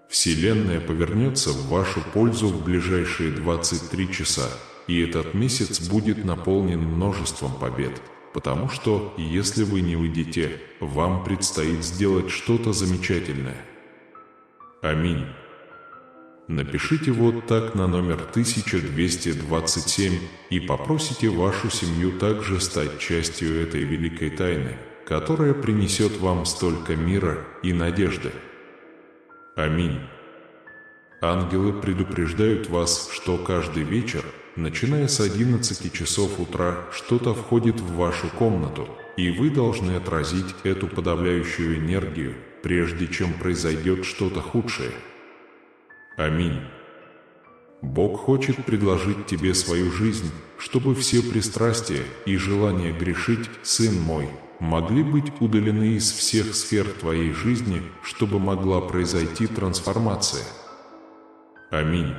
Вселенная повернется в вашу пользу в ближайшие 23 часа, и этот месяц будет наполнен множеством побед, потому что, если вы не уйдете, вам предстоит сделать что-то замечательное. Аминь. Напишите вот так на номер 1227 и попросите вашу семью также стать частью этой великой тайны, которая принесет вам столько мира и надежды. Аминь. Ангелы предупреждают вас, что каждый вечер, начиная с 11 часов утра, что-то входит в вашу комнату, и вы должны отразить эту подавляющую энергию, прежде чем произойдет что-то худшее. Аминь. Бог хочет предложить тебе свою жизнь, чтобы все пристрастия и желания грешить, сын мой, могли быть удалены из всех сфер твоей жизни, чтобы могла произойти трансформация. Аминь.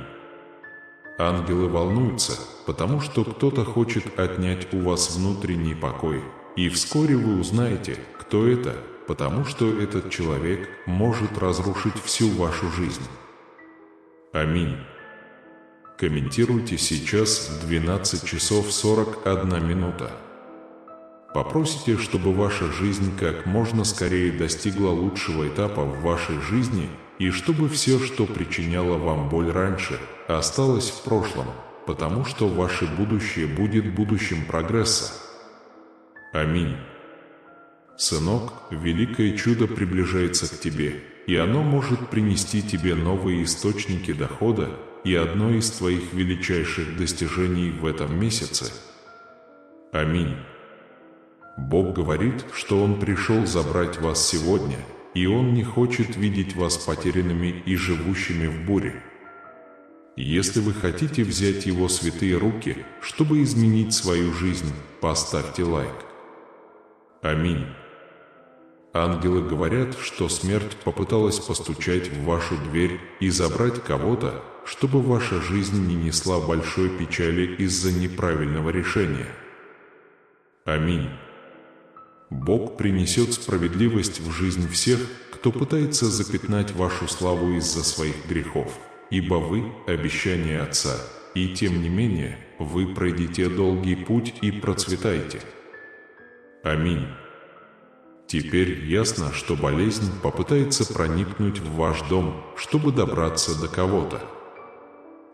Ангелы волнуются, потому что кто-то хочет отнять у вас внутренний покой, и вскоре вы узнаете, кто это, потому что этот человек может разрушить всю вашу жизнь. Аминь. Комментируйте сейчас в 12 часов 41 минута. Попросите, чтобы ваша жизнь как можно скорее достигла лучшего этапа в вашей жизни, и чтобы все, что причиняло вам боль раньше, осталось в прошлом, потому что ваше будущее будет будущим прогресса. Аминь. Сынок, великое чудо приближается к тебе, и оно может принести тебе новые источники дохода, и одно из твоих величайших достижений в этом месяце. Аминь. Бог говорит, что Он пришел забрать вас сегодня, и Он не хочет видеть вас потерянными и живущими в буре. Если вы хотите взять Его святые руки, чтобы изменить свою жизнь, поставьте лайк. Аминь. Ангелы говорят, что смерть попыталась постучать в вашу дверь и забрать кого-то, чтобы ваша жизнь не несла большой печали из-за неправильного решения. Аминь. Бог принесет справедливость в жизнь всех, кто пытается запятнать вашу славу из-за своих грехов, ибо вы – обещание Отца, и тем не менее, вы пройдете долгий путь и процветаете. Аминь. Теперь ясно, что болезнь попытается проникнуть в ваш дом, чтобы добраться до кого-то.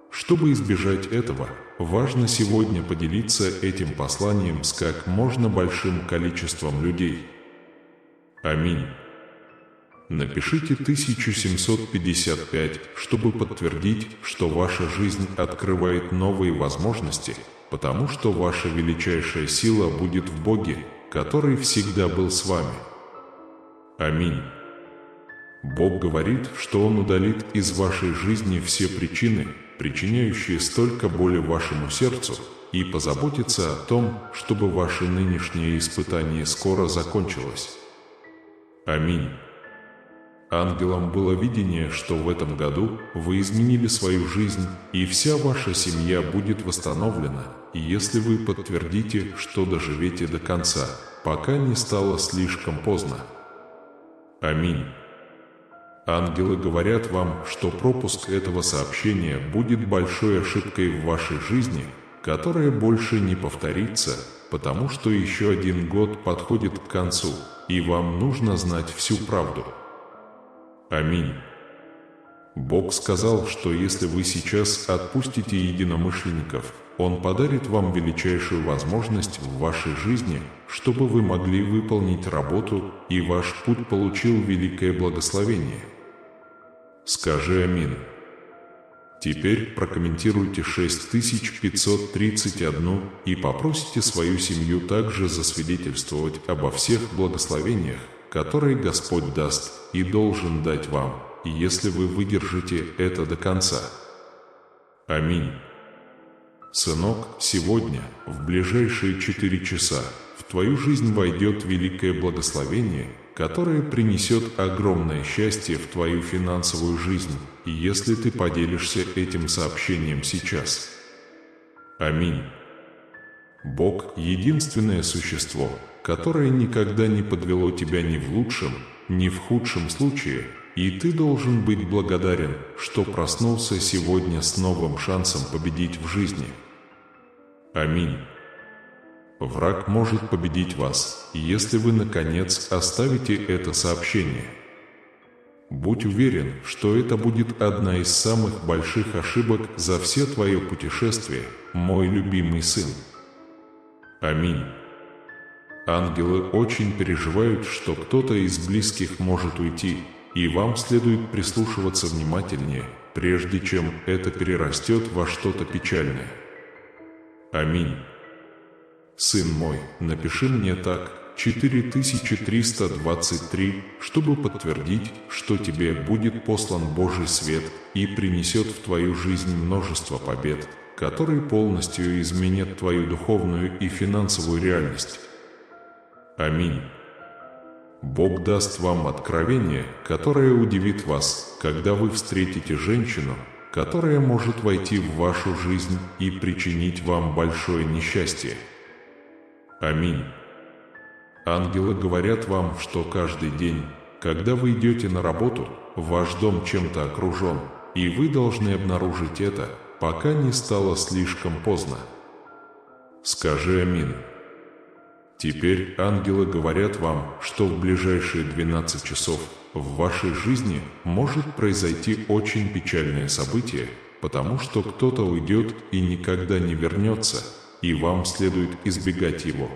Чтобы избежать этого, важно сегодня поделиться этим посланием с как можно большим количеством людей. Аминь. Напишите 1755, чтобы подтвердить, что ваша жизнь открывает новые возможности, потому что ваша величайшая сила будет в Боге, который всегда был с вами. Аминь. Бог говорит, что Он удалит из вашей жизни все причины, причиняющие столько боли вашему сердцу, и позаботится о том, чтобы ваше нынешнее испытание скоро закончилось. Аминь. Ангелам было видение, что в этом году вы изменили свою жизнь, и вся ваша семья будет восстановлена, если вы подтвердите, что доживете до конца, пока не стало слишком поздно. Аминь. Ангелы говорят вам, что пропуск этого сообщения будет большой ошибкой в вашей жизни, которая больше не повторится, потому что еще один год подходит к концу, и вам нужно знать всю правду. Аминь. Бог сказал, что если вы сейчас отпустите единомышленников, Он подарит вам величайшую возможность в вашей жизни, чтобы вы могли выполнить работу, и ваш путь получил великое благословение. Скажи аминь. Теперь прокомментируйте 6531 и попросите свою семью также засвидетельствовать обо всех благословениях, которые Господь даст и должен дать вам, если вы выдержите это до конца. Аминь. Сынок, сегодня, в ближайшие 4 часа, в твою жизнь войдет великое благословение, которое принесет огромное счастье в твою финансовую жизнь, если ты поделишься этим сообщением сейчас. Аминь. Бог – единственное существо, которое никогда не подвело тебя ни в лучшем, ни в худшем случае, и ты должен быть благодарен, что проснулся сегодня с новым шансом победить в жизни. Аминь. Враг может победить вас, если вы, наконец, оставите это сообщение. Будь уверен, что это будет одна из самых больших ошибок за все твое путешествие, мой любимый сын. Аминь. Ангелы очень переживают, что кто-то из близких может уйти, и вам следует прислушиваться внимательнее, прежде чем это перерастет во что-то печальное. Аминь. Сын мой, напиши мне так, 4323, чтобы подтвердить, что тебе будет послан Божий свет и принесет в твою жизнь множество побед, которые полностью изменят твою духовную и финансовую реальность. Аминь. Бог даст вам откровение, которое удивит вас, когда вы встретите женщину, которое может войти в вашу жизнь и причинить вам большое несчастье. Аминь. Ангелы говорят вам, что каждый день, когда вы идете на работу, ваш дом чем-то окружен, и вы должны обнаружить это, пока не стало слишком поздно. Скажи аминь. Теперь ангелы говорят вам, что в ближайшие 12 часов в вашей жизни может произойти очень печальное событие, потому что кто-то уйдет и никогда не вернется, и вам следует избегать его.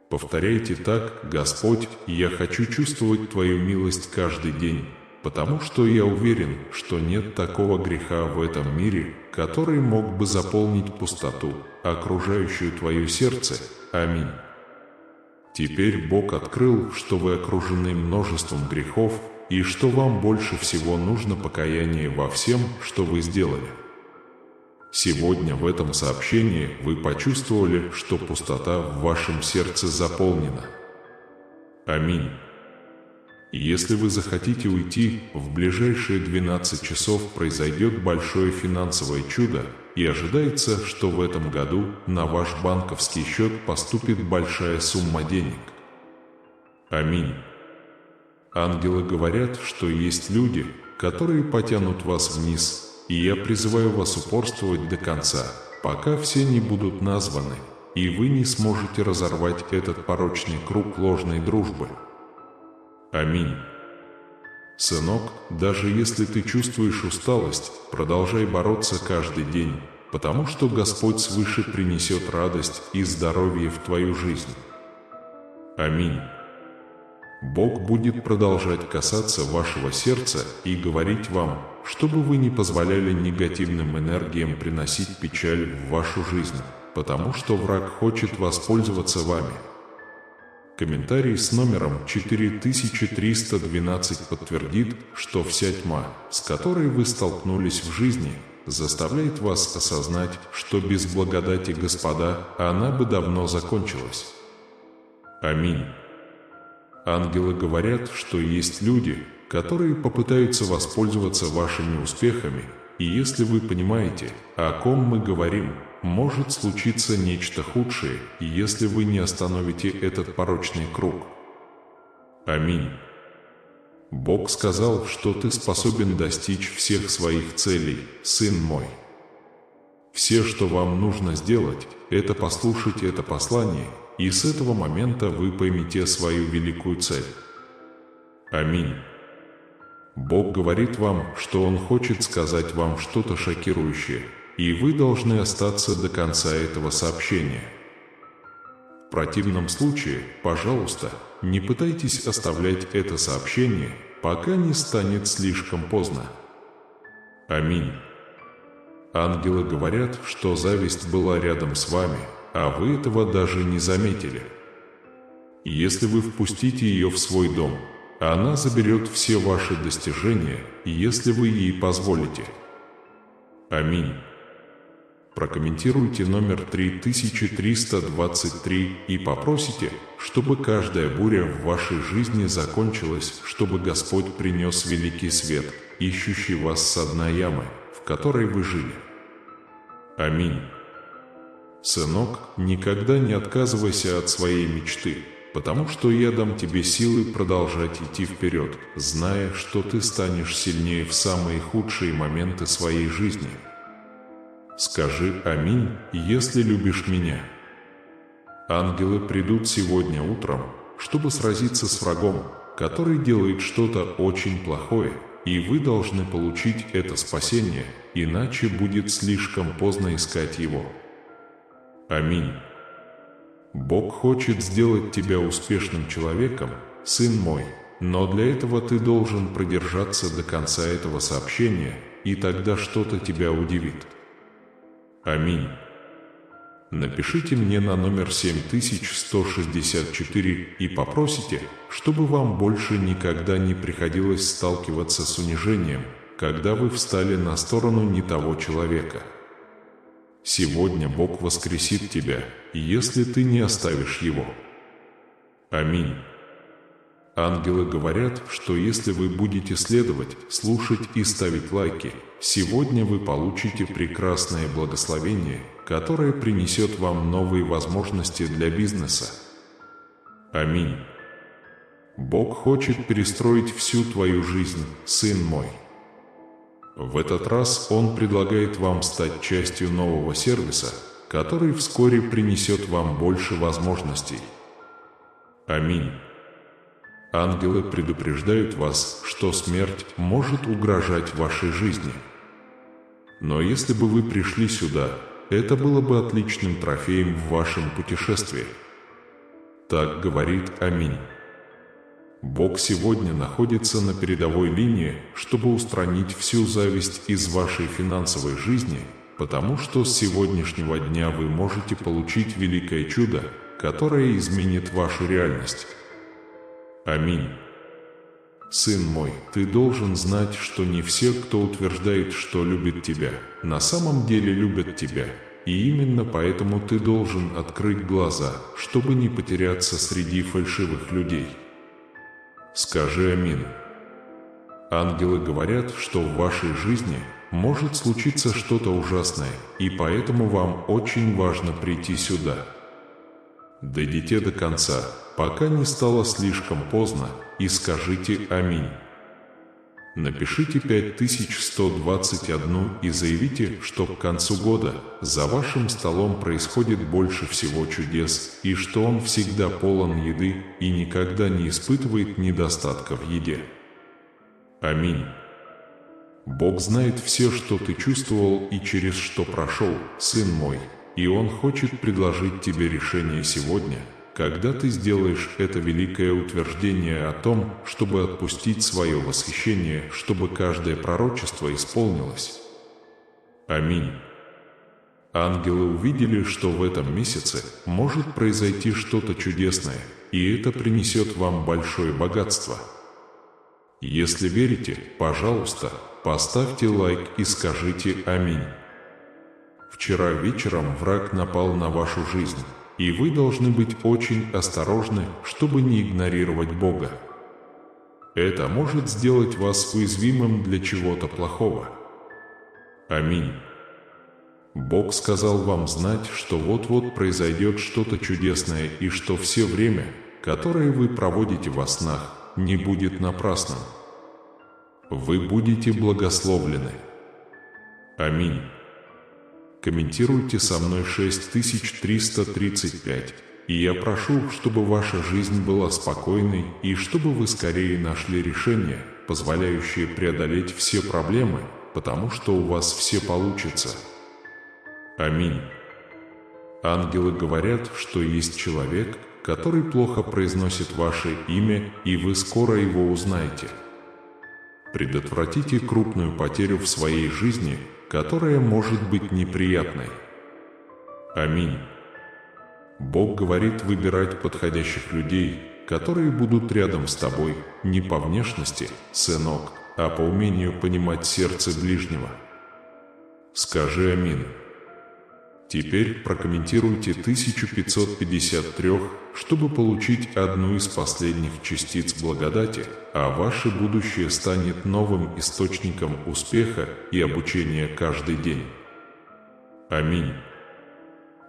Повторяйте так: «Господь, я хочу чувствовать Твою милость каждый день, потому что я уверен, что нет такого греха в этом мире, который мог бы заполнить пустоту, окружающую Твое сердце. Аминь». Теперь Бог открыл, что вы окружены множеством грехов, и что вам больше всего нужно покаяние во всем, что вы сделали. Сегодня в этом сообщении вы почувствовали, что пустота в вашем сердце заполнена. Аминь. Если вы захотите уйти, в ближайшие 12 часов произойдет большое финансовое чудо, и ожидается, что в этом году на ваш банковский счет поступит большая сумма денег. Аминь. Ангелы говорят, что есть люди, которые потянут вас вниз, и я призываю вас упорствовать до конца, пока все не будут названы, и вы не сможете разорвать этот порочный круг ложной дружбы. Аминь. Сынок, даже если ты чувствуешь усталость, продолжай бороться каждый день, потому что Господь свыше принесет радость и здоровье в твою жизнь. Аминь. Бог будет продолжать касаться вашего сердца и говорить вам, чтобы вы не позволяли негативным энергиям приносить печаль в вашу жизнь, потому что враг хочет воспользоваться вами. Комментарий с номером 4312 подтвердит, что вся тьма, с которой вы столкнулись в жизни, заставляет вас осознать, что без благодати Господа она бы давно закончилась. Аминь. Ангелы говорят, что есть люди, которые попытаются воспользоваться вашими успехами, и если вы понимаете, о ком мы говорим, может случиться нечто худшее, если вы не остановите этот порочный круг. Аминь. Бог сказал, что ты способен достичь всех своих целей, сын мой. Все, что вам нужно сделать, это послушать это послание, и с этого момента вы поймете свою великую цель. Аминь. Бог говорит вам, что Он хочет сказать вам что-то шокирующее, и вы должны остаться до конца этого сообщения. В противном случае, пожалуйста, не пытайтесь оставлять это сообщение, пока не станет слишком поздно. Аминь. Ангелы говорят, что зависть была рядом с вами, а вы этого даже не заметили. Если вы впустите ее в свой дом, она заберет все ваши достижения, если вы ей позволите. Аминь. Прокомментируйте номер 3323 и попросите, чтобы каждая буря в вашей жизни закончилась, чтобы Господь принес великий свет, ищущий вас со дна ямы, в которой вы жили. Аминь. Сынок, никогда не отказывайся от своей мечты, потому что я дам тебе силы продолжать идти вперед, зная, что ты станешь сильнее в самые худшие моменты своей жизни. Скажи «Аминь», если любишь меня. Ангелы придут сегодня утром, чтобы сразиться с врагом, который делает что-то очень плохое, и вы должны получить это спасение, иначе будет слишком поздно искать его. Аминь. Бог хочет сделать тебя успешным человеком, сын мой, но для этого ты должен продержаться до конца этого сообщения, и тогда что-то тебя удивит. Аминь. Напишите мне на номер 7164 и попросите, чтобы вам больше никогда не приходилось сталкиваться с унижением, когда вы встали на сторону не того человека. Сегодня Бог воскресит тебя, если ты не оставишь Его. Аминь. Ангелы говорят, что если вы будете следовать, слушать и ставить лайки, сегодня вы получите прекрасное благословение, которое принесет вам новые возможности для бизнеса. Аминь. Бог хочет перестроить всю твою жизнь, сын мой. В этот раз Он предлагает вам стать частью нового сервиса, который вскоре принесет вам больше возможностей. Аминь. Ангелы предупреждают вас, что смерть может угрожать вашей жизни. Но если бы вы пришли сюда, это было бы отличным трофеем в вашем путешествии. Так говорит Аминь. Бог сегодня находится на передовой линии, чтобы устранить всю зависть из вашей финансовой жизни, потому что с сегодняшнего дня вы можете получить великое чудо, которое изменит вашу реальность. Аминь. Сын мой, ты должен знать, что не все, кто утверждает, что любит тебя, на самом деле любят тебя, и именно поэтому ты должен открыть глаза, чтобы не потеряться среди фальшивых людей. Скажи аминь. Ангелы говорят, что в вашей жизни может случиться что-то ужасное, и поэтому вам очень важно прийти сюда. Дойдите до конца, пока не стало слишком поздно, и скажите аминь. Напишите 5121 и заявите, что к концу года за вашим столом происходит больше всего чудес, и что он всегда полон еды и никогда не испытывает недостатка в еде. Аминь. Бог знает все, что ты чувствовал и через что прошел, сын мой, и Он хочет предложить тебе решение сегодня, когда ты сделаешь это великое утверждение о том, чтобы отпустить свое восхищение, чтобы каждое пророчество исполнилось. Аминь. Ангелы увидели, что в этом месяце может произойти что-то чудесное, и это принесет вам большое богатство. Если верите, пожалуйста, поставьте лайк и скажите аминь. Вчера вечером враг напал на вашу жизнь, и вы должны быть очень осторожны, чтобы не игнорировать Бога. Это может сделать вас уязвимым для чего-то плохого. Аминь. Бог сказал вам знать, что вот-вот произойдет что-то чудесное и что все время, которое вы проводите во снах, не будет напрасным. Вы будете благословлены. Аминь. Комментируйте со мной 6335, и я прошу, чтобы ваша жизнь была спокойной и чтобы вы скорее нашли решение, позволяющее преодолеть все проблемы, потому что у вас все получится. Аминь. Ангелы говорят, что есть человек, который плохо произносит ваше имя, и вы скоро его узнаете. Предотвратите крупную потерю в своей жизни, которая может быть неприятной. Аминь. Бог говорит выбирать подходящих людей, которые будут рядом с тобой, не по внешности, сынок, а по умению понимать сердце ближнего. Скажи аминь. Теперь прокомментируйте 1553, чтобы получить одну из последних частиц благодати, а ваше будущее станет новым источником успеха и обучения каждый день. Аминь.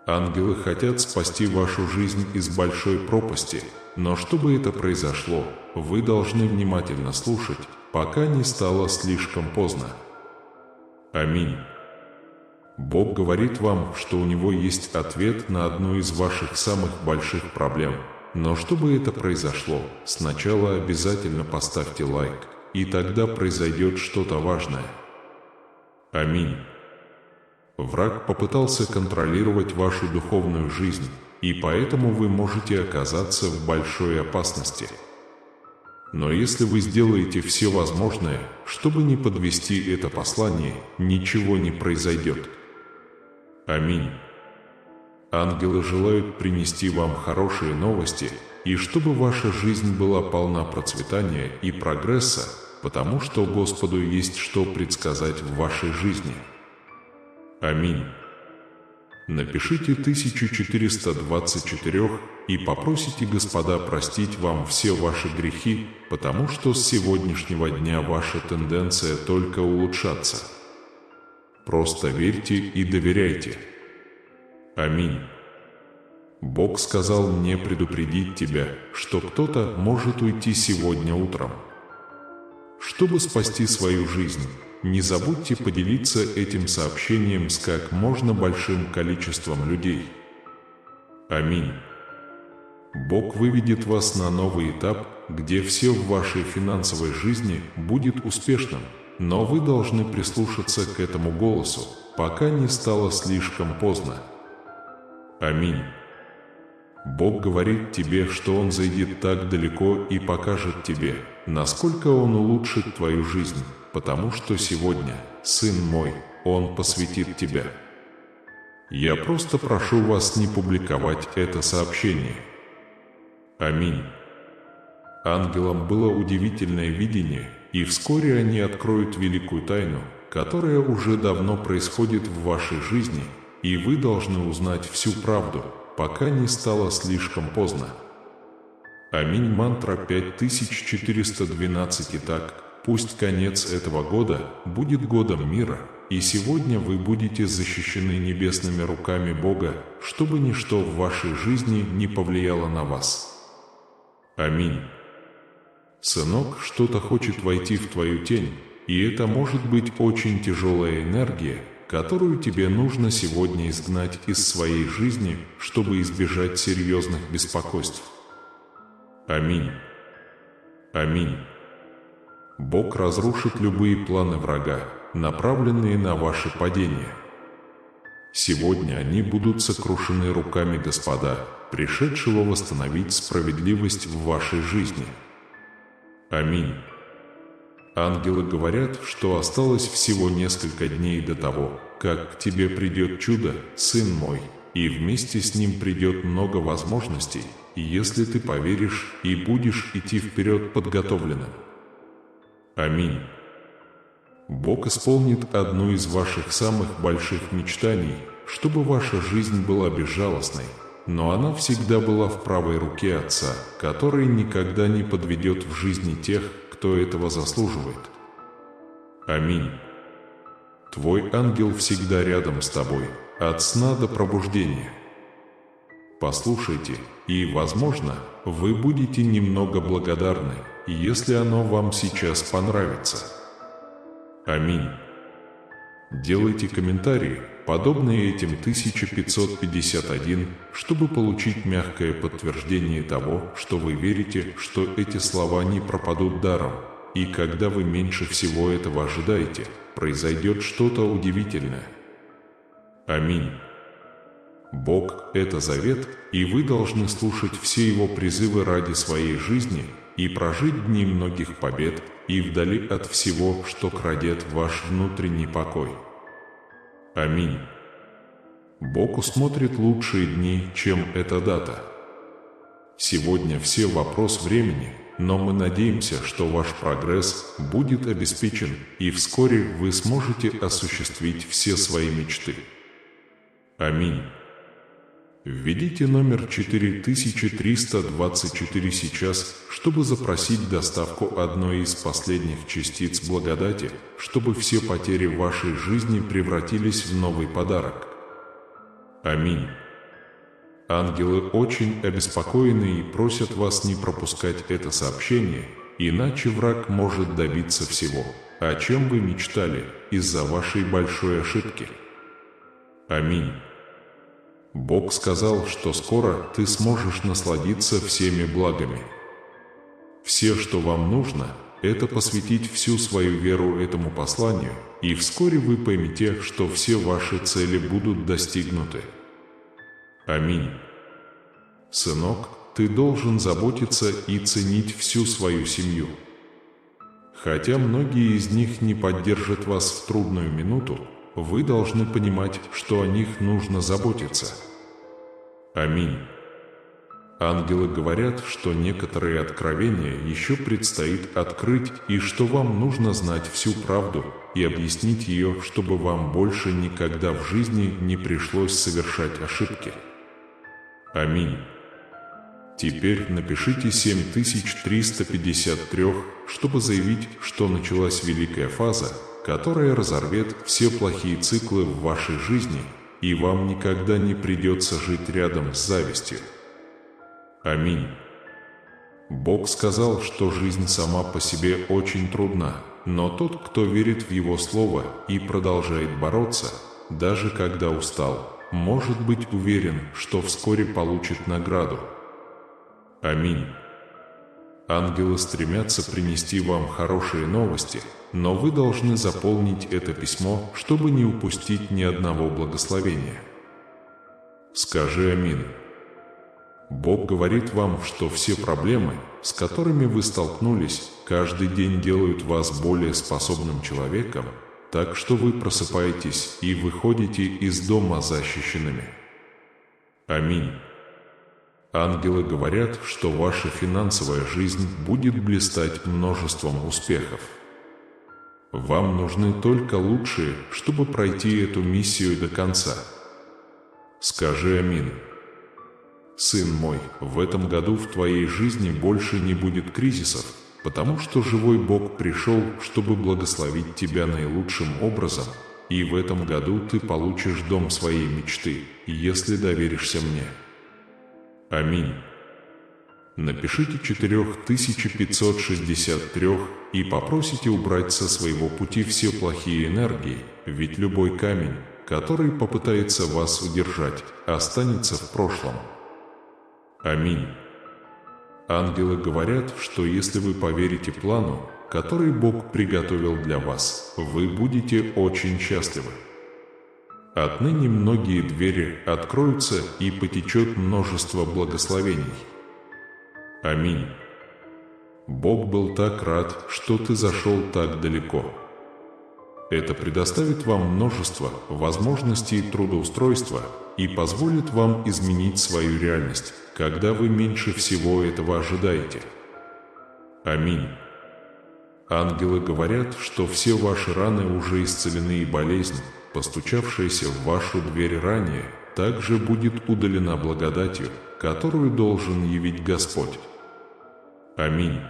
Ангелы хотят спасти вашу жизнь из большой пропасти, но чтобы это произошло, вы должны внимательно слушать, пока не стало слишком поздно. Аминь. Бог говорит вам, что у Него есть ответ на одну из ваших самых больших проблем. Но чтобы это произошло, сначала обязательно поставьте лайк, и тогда произойдет что-то важное. Аминь. Враг попытался контролировать вашу духовную жизнь, и поэтому вы можете оказаться в большой опасности. Но если вы сделаете все возможное, чтобы не подвести это послание, ничего не произойдет. Аминь. Ангелы желают принести вам хорошие новости, и чтобы ваша жизнь была полна процветания и прогресса, потому что Господу есть что предсказать в вашей жизни. Аминь. Напишите 1424 и попросите Господа простить вам все ваши грехи, потому что с сегодняшнего дня ваша тенденция только улучшаться. Просто верьте и доверяйте. Аминь. Бог сказал мне предупредить тебя, что кто-то может уйти сегодня утром. Чтобы спасти свою жизнь, не забудьте поделиться этим сообщением с как можно большим количеством людей. Аминь. Бог выведет вас на новый этап, где все в вашей финансовой жизни будет успешным, но вы должны прислушаться к этому голосу, пока не стало слишком поздно. Аминь. Бог говорит тебе, что Он зайдет так далеко и покажет тебе, насколько Он улучшит твою жизнь, потому что сегодня, сын мой, Он посвятит тебя. Я просто прошу вас не публиковать это сообщение. Аминь. Ангелам было удивительное видение, и вскоре они откроют великую тайну, которая уже давно происходит в вашей жизни, и вы должны узнать всю правду, пока не стало слишком поздно. Аминь. Мантра 5412. Итак, пусть конец этого года будет годом мира, и сегодня вы будете защищены небесными руками Бога, чтобы ничто в вашей жизни не повлияло на вас. Аминь. Сынок, что-то хочет войти в твою тень, и это может быть очень тяжелая энергия, которую тебе нужно сегодня изгнать из своей жизни, чтобы избежать серьезных беспокойств. Аминь. Аминь. Бог разрушит любые планы врага, направленные на ваше падение. Сегодня они будут сокрушены руками Господа, пришедшего восстановить справедливость в вашей жизни. Аминь. Ангелы говорят, что осталось всего несколько дней до того, как к тебе придет чудо, сын мой, и вместе с ним придет много возможностей, если ты поверишь и будешь идти вперед подготовленным. Аминь. Бог исполнит одну из ваших самых больших мечтаний, чтобы ваша жизнь была безжалостной, но она всегда была в правой руке Отца, который никогда не подведет в жизни тех, кто этого заслуживает. Аминь. Твой ангел всегда рядом с тобой, от сна до пробуждения. Послушайте, и, возможно, вы будете немного благодарны, если оно вам сейчас понравится. Аминь. Делайте комментарии, подобные этим 1551, чтобы получить мягкое подтверждение того, что вы верите, что эти слова не пропадут даром, и когда вы меньше всего этого ожидаете, произойдет что-то удивительное. Аминь. Бог – это завет, и вы должны слушать все Его призывы ради своей жизни и прожить дни многих побед и вдали от всего, что крадет ваш внутренний покой. Аминь. Бог усмотрит лучшие дни, чем эта дата. Сегодня все вопрос времени, но мы надеемся, что ваш прогресс будет обеспечен, и вскоре вы сможете осуществить все свои мечты. Аминь. Введите номер 4324 сейчас, чтобы запросить доставку одной из последних частиц благодати, чтобы все потери в вашей жизни превратились в новый подарок. Аминь. Ангелы очень обеспокоены и просят вас не пропускать это сообщение, иначе враг может добиться всего, о чем вы мечтали, из-за вашей большой ошибки. Аминь. Бог сказал, что скоро ты сможешь насладиться всеми благами. Все, что вам нужно, это посвятить всю свою веру этому посланию, и вскоре вы поймете, что все ваши цели будут достигнуты. Аминь. Сынок, ты должен заботиться и ценить всю свою семью. Хотя многие из них не поддержат вас в трудную минуту, вы должны понимать, что о них нужно заботиться. Аминь. Ангелы говорят, что некоторые откровения еще предстоит открыть и что вам нужно знать всю правду и объяснить ее, чтобы вам больше никогда в жизни не пришлось совершать ошибки. Аминь. Теперь напишите 7353, чтобы заявить, что началась великая фаза, которая разорвет все плохие циклы в вашей жизни, и вам никогда не придется жить рядом с завистью. Аминь. Бог сказал, что жизнь сама по себе очень трудна, но тот, кто верит в Его Слово и продолжает бороться, даже когда устал, может быть уверен, что вскоре получит награду. Аминь. Ангелы стремятся принести вам хорошие новости, но вы должны заполнить это письмо, чтобы не упустить ни одного благословения. Скажи аминь. Бог говорит вам, что все проблемы, с которыми вы столкнулись, каждый день делают вас более способным человеком, так что вы просыпаетесь и выходите из дома защищенными. Аминь. Ангелы говорят, что ваша финансовая жизнь будет блистать множеством успехов. Вам нужны только лучшие, чтобы пройти эту миссию до конца. Скажи аминь. Сын мой, в этом году в твоей жизни больше не будет кризисов, потому что живой Бог пришел, чтобы благословить тебя наилучшим образом, и в этом году ты получишь дом своей мечты, если доверишься мне. Аминь. Напишите 4563 и попросите убрать со своего пути все плохие энергии, ведь любой камень, который попытается вас удержать, останется в прошлом. Аминь. Ангелы говорят, что если вы поверите плану, который Бог приготовил для вас, вы будете очень счастливы. Отныне многие двери откроются и потечет множество благословений. Аминь. Бог был так рад, что ты зашел так далеко. Это предоставит вам множество возможностей трудоустройства и позволит вам изменить свою реальность, когда вы меньше всего этого ожидаете. Аминь. Ангелы говорят, что все ваши раны уже исцелены, и болезнь, постучавшаяся в вашу дверь ранее, также будет удалена благодатью, которую должен явить Господь. Аминь.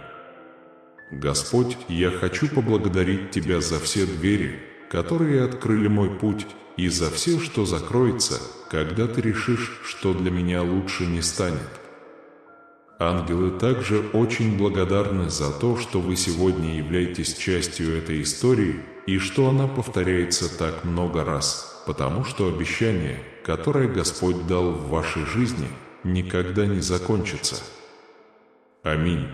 Господь, я хочу поблагодарить Тебя за все двери, которые открыли мой путь, и за все, что закроется, когда Ты решишь, что для меня лучше не станет. Ангелы также очень благодарны за то, что вы сегодня являетесь частью этой истории и что она повторяется так много раз, потому что обещание, которое Господь дал в вашей жизни, никогда не закончится. Аминь.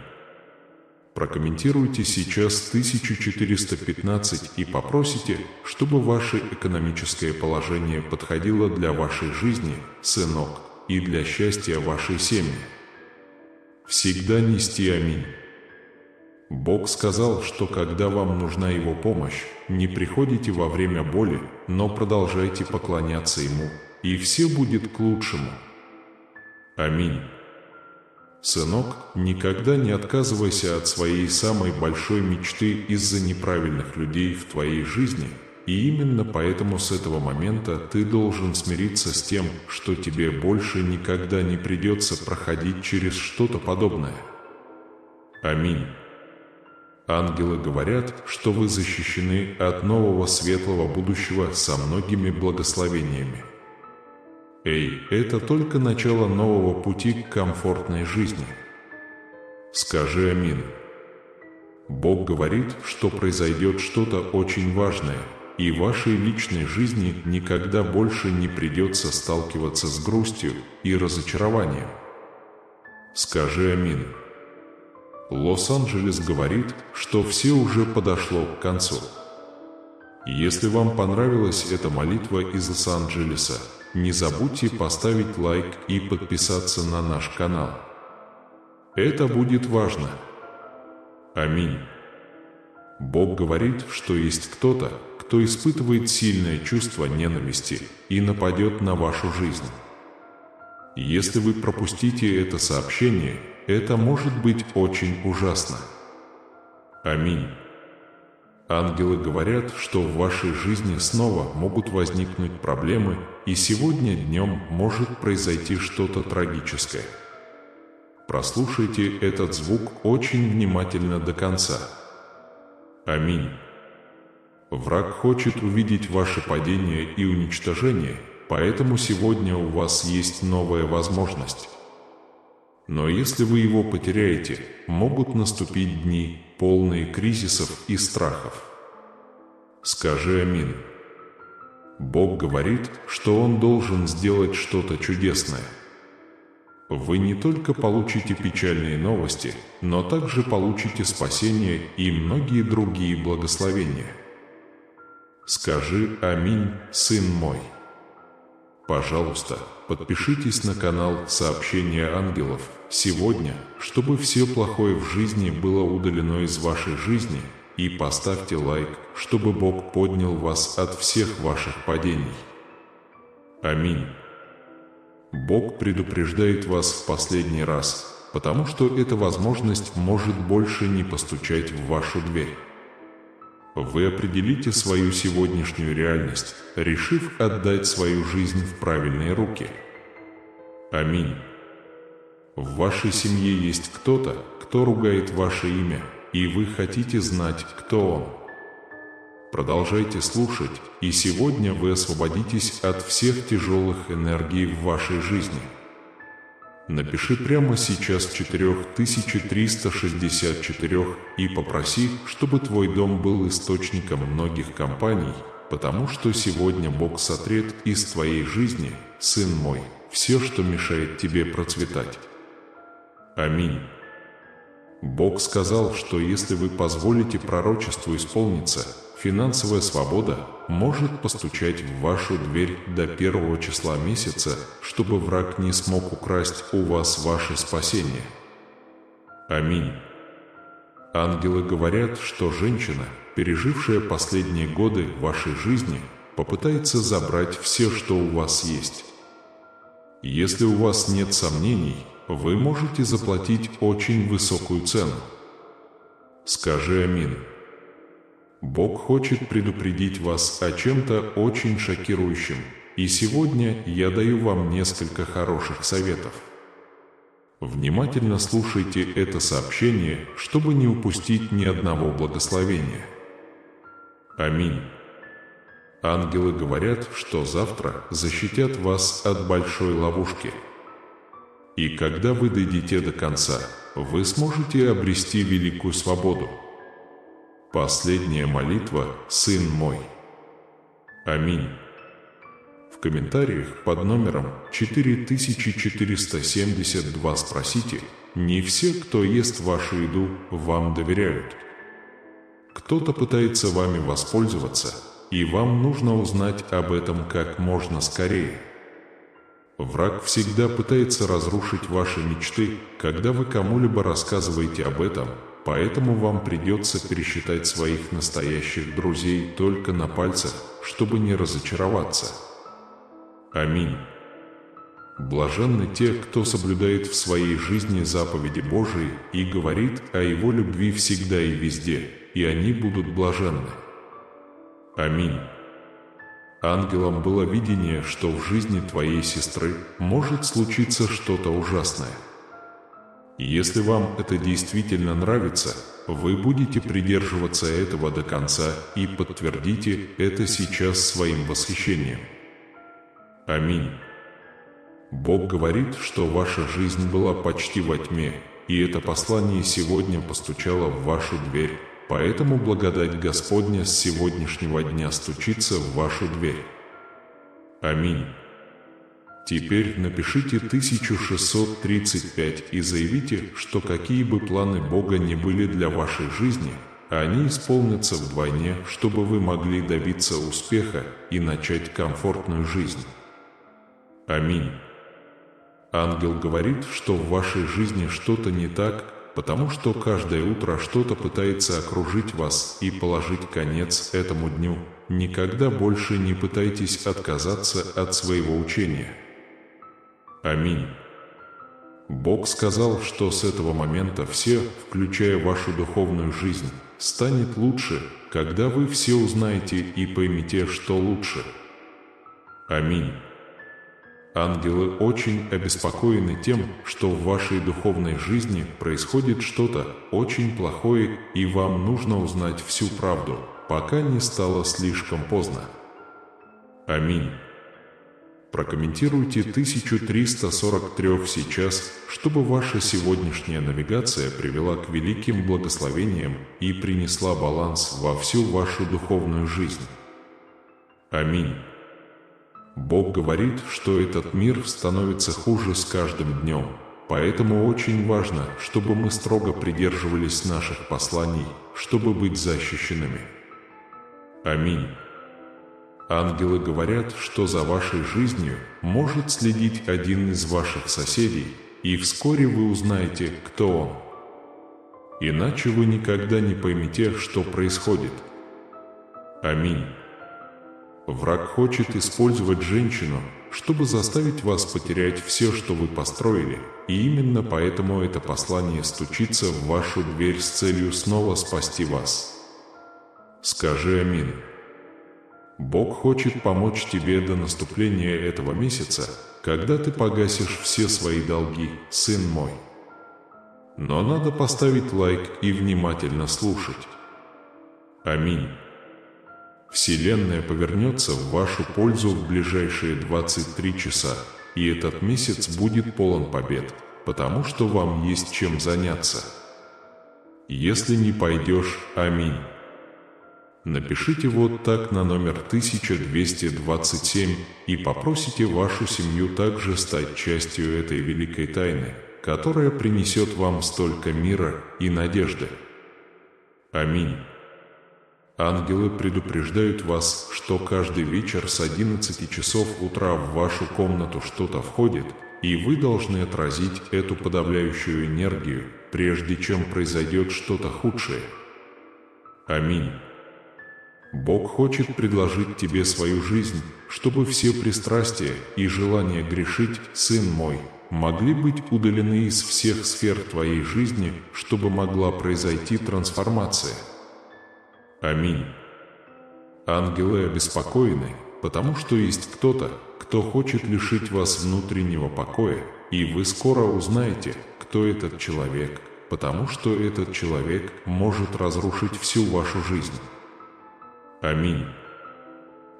Прокомментируйте сейчас 1415 и попросите, чтобы ваше экономическое положение подходило для вашей жизни, сынок, и для счастья вашей семьи. Всегда нести аминь. Бог сказал, что когда вам нужна Его помощь, не приходите во время боли, но продолжайте поклоняться Ему, и все будет к лучшему. Аминь. Сынок, никогда не отказывайся от своей самой большой мечты из-за неправильных людей в твоей жизни, и именно поэтому с этого момента ты должен смириться с тем, что тебе больше никогда не придется проходить через что-то подобное. Аминь. Ангелы говорят, что вы защищены от нового светлого будущего со многими благословениями. Эй, это только начало нового пути к комфортной жизни. Скажи аминь. Бог говорит, что произойдет что-то очень важное, и в вашей личной жизни никогда больше не придется сталкиваться с грустью и разочарованием. Скажи аминь. Лос-Анджелес говорит, что все уже подошло к концу. Если вам понравилась эта молитва из Лос-Анджелеса, не забудьте поставить лайк и подписаться на наш канал. Это будет важно. Аминь. Бог говорит, что есть кто-то, кто испытывает сильное чувство ненависти и нападет на вашу жизнь. Если вы пропустите это сообщение, это может быть очень ужасно. Аминь. Ангелы говорят, что в вашей жизни снова могут возникнуть проблемы, и сегодня днем может произойти что-то трагическое. Прослушайте этот звук очень внимательно до конца. Аминь. Враг хочет увидеть ваше падение и уничтожение, поэтому сегодня у вас есть новая возможность. Но если вы его потеряете, могут наступить дни, полные кризисов и страхов. Скажи аминь. Бог говорит, что Он должен сделать что-то чудесное. Вы не только получите печальные новости, но также получите спасение и многие другие благословения. Скажи аминь, сын мой. Пожалуйста, подпишитесь на канал «Сообщения ангелов» сегодня, чтобы все плохое в жизни было удалено из вашей жизни, и поставьте лайк, чтобы Бог поднял вас от всех ваших падений. Аминь. Бог предупреждает вас в последний раз, потому что эта возможность может больше не постучать в вашу дверь. Вы определите свою сегодняшнюю реальность, решив отдать свою жизнь в правильные руки. Аминь. В вашей семье есть кто-то, кто ругает ваше имя, и вы хотите знать, кто он. Продолжайте слушать, и сегодня вы освободитесь от всех тяжелых энергий в вашей жизни. Напиши прямо сейчас 4364 и попроси, чтобы твой дом был источником многих компаний, потому что сегодня Бог сотрет из твоей жизни, сын мой, все, что мешает тебе процветать. Аминь. Бог сказал, что если вы позволите пророчеству исполниться, финансовая свобода может постучать в вашу дверь до 1 числа месяца, чтобы враг не смог украсть у вас ваше спасение. Аминь. Ангелы говорят, что женщина, пережившая последние годы вашей жизни, попытается забрать все, что у вас есть. Если у вас нет сомнений, вы можете заплатить очень высокую цену. Скажи аминь. Бог хочет предупредить вас о чем-то очень шокирующем, и сегодня я даю вам несколько хороших советов. Внимательно слушайте это сообщение, чтобы не упустить ни одного благословения. Аминь. Ангелы говорят, что завтра защитят вас от большой ловушки. И когда вы дойдете до конца, вы сможете обрести великую свободу. Последняя молитва, сын мой. Аминь. В комментариях под номером 4472 спросите: не все, кто ест вашу еду, вам доверяют. Кто-то пытается вами воспользоваться, и вам нужно узнать об этом как можно скорее. Враг всегда пытается разрушить ваши мечты, когда вы кому-либо рассказываете об этом, поэтому вам придется пересчитать своих настоящих друзей только на пальцах, чтобы не разочароваться. Аминь. Блаженны те, кто соблюдает в своей жизни заповеди Божии и говорит о Его любви всегда и везде, и они будут блаженны. Аминь. Ангелам было видение, что в жизни твоей сестры может случиться что-то ужасное. Если вам это действительно нравится, вы будете придерживаться этого до конца и подтвердите это сейчас своим восхищением. Аминь. Бог говорит, что ваша жизнь была почти во тьме, и это послание сегодня постучало в вашу дверь, поэтому благодать Господня с сегодняшнего дня стучится в вашу дверь. Аминь. Теперь напишите 1635 и заявите, что какие бы планы Бога ни были для вашей жизни, они исполнятся вдвойне, чтобы вы могли добиться успеха и начать комфортную жизнь. Аминь. Ангел говорит, что в вашей жизни что-то не так, потому что каждое утро что-то пытается окружить вас и положить конец этому дню. Никогда больше не пытайтесь отказаться от своего учения. Аминь. Бог сказал, что с этого момента все, включая вашу духовную жизнь, станет лучше, когда вы все узнаете и поймете, что лучше. Аминь. Ангелы очень обеспокоены тем, что в вашей духовной жизни происходит что-то очень плохое, и вам нужно узнать всю правду, пока не стало слишком поздно. Аминь. Прокомментируйте 1343 сейчас, чтобы ваша сегодняшняя навигация привела к великим благословениям и принесла баланс во всю вашу духовную жизнь. Аминь. Бог говорит, что этот мир становится хуже с каждым днем, поэтому очень важно, чтобы мы строго придерживались наших посланий, чтобы быть защищенными. Аминь. Ангелы говорят, что за вашей жизнью может следить один из ваших соседей, и вскоре вы узнаете, кто он. Иначе вы никогда не поймете, что происходит. Аминь. Враг хочет использовать женщину, чтобы заставить вас потерять все, что вы построили, и именно поэтому это послание стучится в вашу дверь с целью снова спасти вас. Скажи аминь. Бог хочет помочь тебе до наступления этого месяца, когда ты погасишь все свои долги, сын мой. Но надо поставить лайк и внимательно слушать. Аминь. Вселенная повернется в вашу пользу в ближайшие 23 часа, и этот месяц будет полон побед, потому что вам есть чем заняться. Если не пойдешь, аминь. Напишите вот так на номер 1227 и попросите вашу семью также стать частью этой великой тайны, которая принесет вам столько мира и надежды. Аминь. Ангелы предупреждают вас, что каждый вечер с 11 часов утра в вашу комнату что-то входит, и вы должны отразить эту подавляющую энергию, прежде чем произойдет что-то худшее. Аминь. Бог хочет предложить тебе свою жизнь, чтобы все пристрастия и желания грешить, сын мой, могли быть удалены из всех сфер твоей жизни, чтобы могла произойти трансформация. Аминь. Ангелы обеспокоены, потому что есть кто-то, кто хочет лишить вас внутреннего покоя, и вы скоро узнаете, кто этот человек, потому что этот человек может разрушить всю вашу жизнь. Аминь.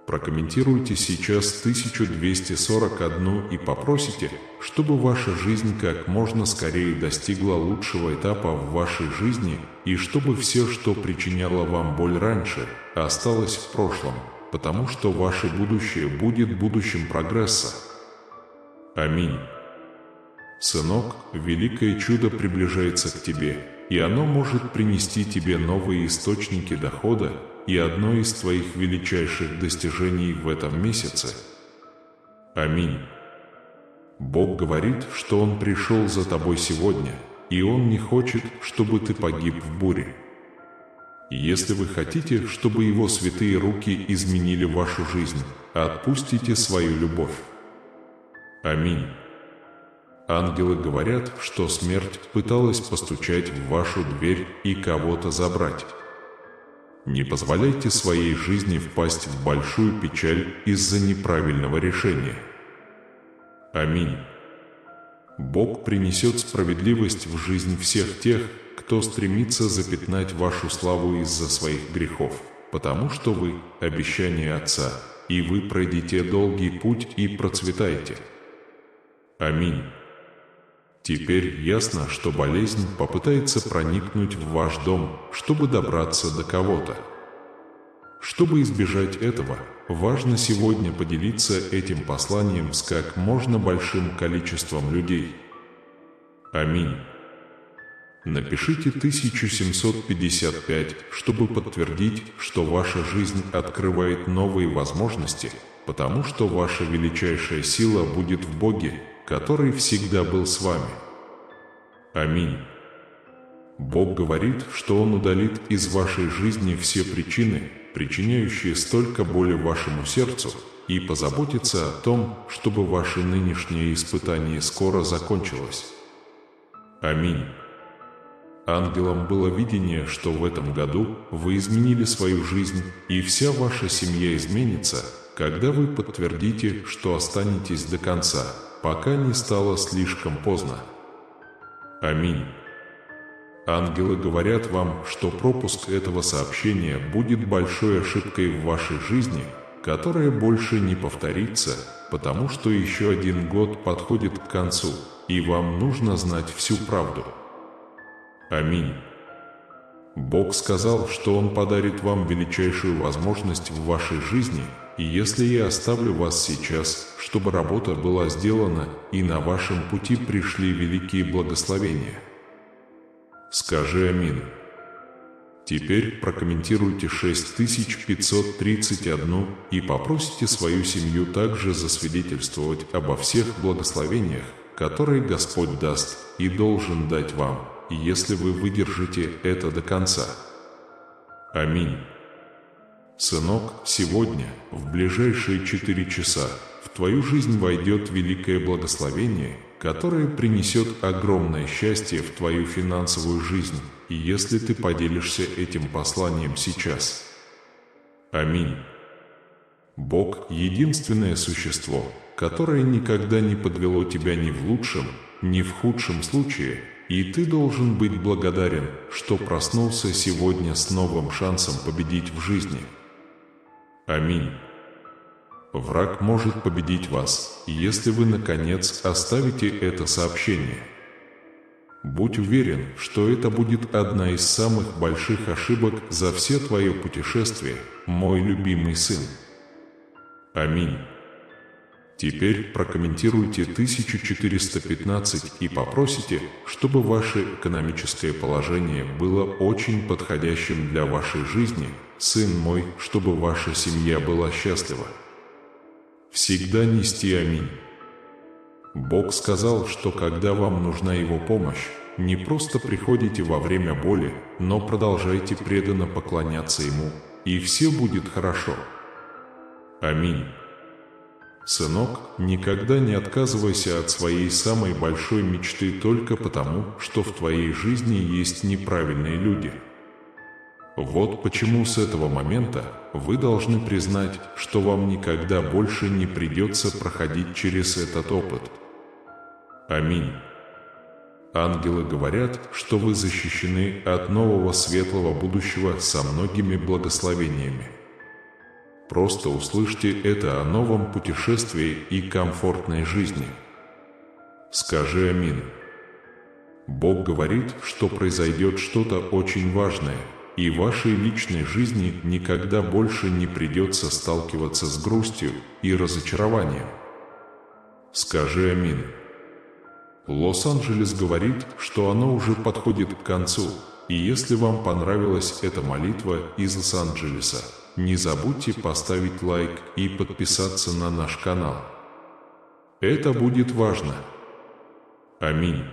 Прокомментируйте сейчас 1241 и попросите, чтобы ваша жизнь как можно скорее достигла лучшего этапа в вашей жизни и чтобы все, что причиняло вам боль раньше, осталось в прошлом, потому что ваше будущее будет будущим прогресса. Аминь. Сынок, великое чудо приближается к тебе, и оно может принести тебе новые источники дохода, и одно из твоих величайших достижений в этом месяце. Аминь. Бог говорит, что Он пришел за тобой сегодня, и Он не хочет, чтобы ты погиб в буре. Если вы хотите, чтобы Его святые руки изменили вашу жизнь, отпустите свою любовь. Аминь. Ангелы говорят, что смерть пыталась постучать в вашу дверь и кого-то забрать. Не позволяйте своей жизни впасть в большую печаль из-за неправильного решения. Аминь. Бог принесет справедливость в жизнь всех тех, кто стремится запятнать вашу славу из-за своих грехов, потому что вы – обещание Отца, и вы пройдете долгий путь и процветаете. Аминь. Теперь ясно, что болезнь попытается проникнуть в ваш дом, чтобы добраться до кого-то. Чтобы избежать этого, важно сегодня поделиться этим посланием с как можно большим количеством людей. Аминь. Напишите 1755, чтобы подтвердить, что ваша жизнь открывает новые возможности, потому что ваша величайшая сила будет в Боге, который всегда был с вами. Аминь. Бог говорит, что Он удалит из вашей жизни все причины, причиняющие столько боли вашему сердцу, и позаботиться о том, чтобы ваше нынешнее испытание скоро закончилось. Аминь. Ангелам было видение, что в этом году вы изменили свою жизнь, и вся ваша семья изменится, когда вы подтвердите, что останетесь до конца, пока не стало слишком поздно. Аминь. Ангелы говорят вам, что пропуск этого сообщения будет большой ошибкой в вашей жизни, которая больше не повторится, потому что еще один год подходит к концу, и вам нужно знать всю правду. Аминь. Бог сказал, что Он подарит вам величайшую возможность в вашей жизни, и если я оставлю вас сейчас, чтобы работа была сделана, и на вашем пути пришли великие благословения. Скажи аминь. Теперь прокомментируйте 6531 и попросите свою семью также засвидетельствовать обо всех благословениях, которые Господь даст и должен дать вам, если вы выдержите это до конца. Аминь. Сынок, сегодня, в ближайшие 4 часа, в твою жизнь войдет великое благословение, которое принесет огромное счастье в твою финансовую жизнь, и если ты поделишься этим посланием сейчас. Аминь. Бог – единственное существо, которое никогда не подвело тебя ни в лучшем, ни в худшем случае, и ты должен быть благодарен, что проснулся сегодня с новым шансом победить в жизни. Аминь. Враг может победить вас, если вы, наконец, оставите это сообщение. Будь уверен, что это будет одна из самых больших ошибок за все твое путешествие, мой любимый сын. Аминь. Теперь прокомментируйте 1415 и попросите, чтобы ваше экономическое положение было очень подходящим для вашей жизни, сын мой, чтобы ваша семья была счастлива. Всегда нести аминь. Бог сказал, что когда вам нужна Его помощь, не просто приходите во время боли, но продолжайте преданно поклоняться Ему, и все будет хорошо. Аминь. Сынок, никогда не отказывайся от своей самой большой мечты только потому, что в твоей жизни есть неправильные люди. Вот почему с этого момента вы должны признать, что вам никогда больше не придется проходить через этот опыт. Аминь. Ангелы говорят, что вы защищены от нового светлого будущего со многими благословениями. Просто услышьте это о новом путешествии и комфортной жизни. Скажи аминь. Бог говорит, что произойдет что-то очень важное, и в вашей личной жизни никогда больше не придется сталкиваться с грустью и разочарованием. Скажи аминь. Лос-Анджелес говорит, что оно уже подходит к концу, и если вам понравилась эта молитва из Лос-Анджелеса, не забудьте поставить лайк и подписаться на наш канал. Это будет важно. Аминь.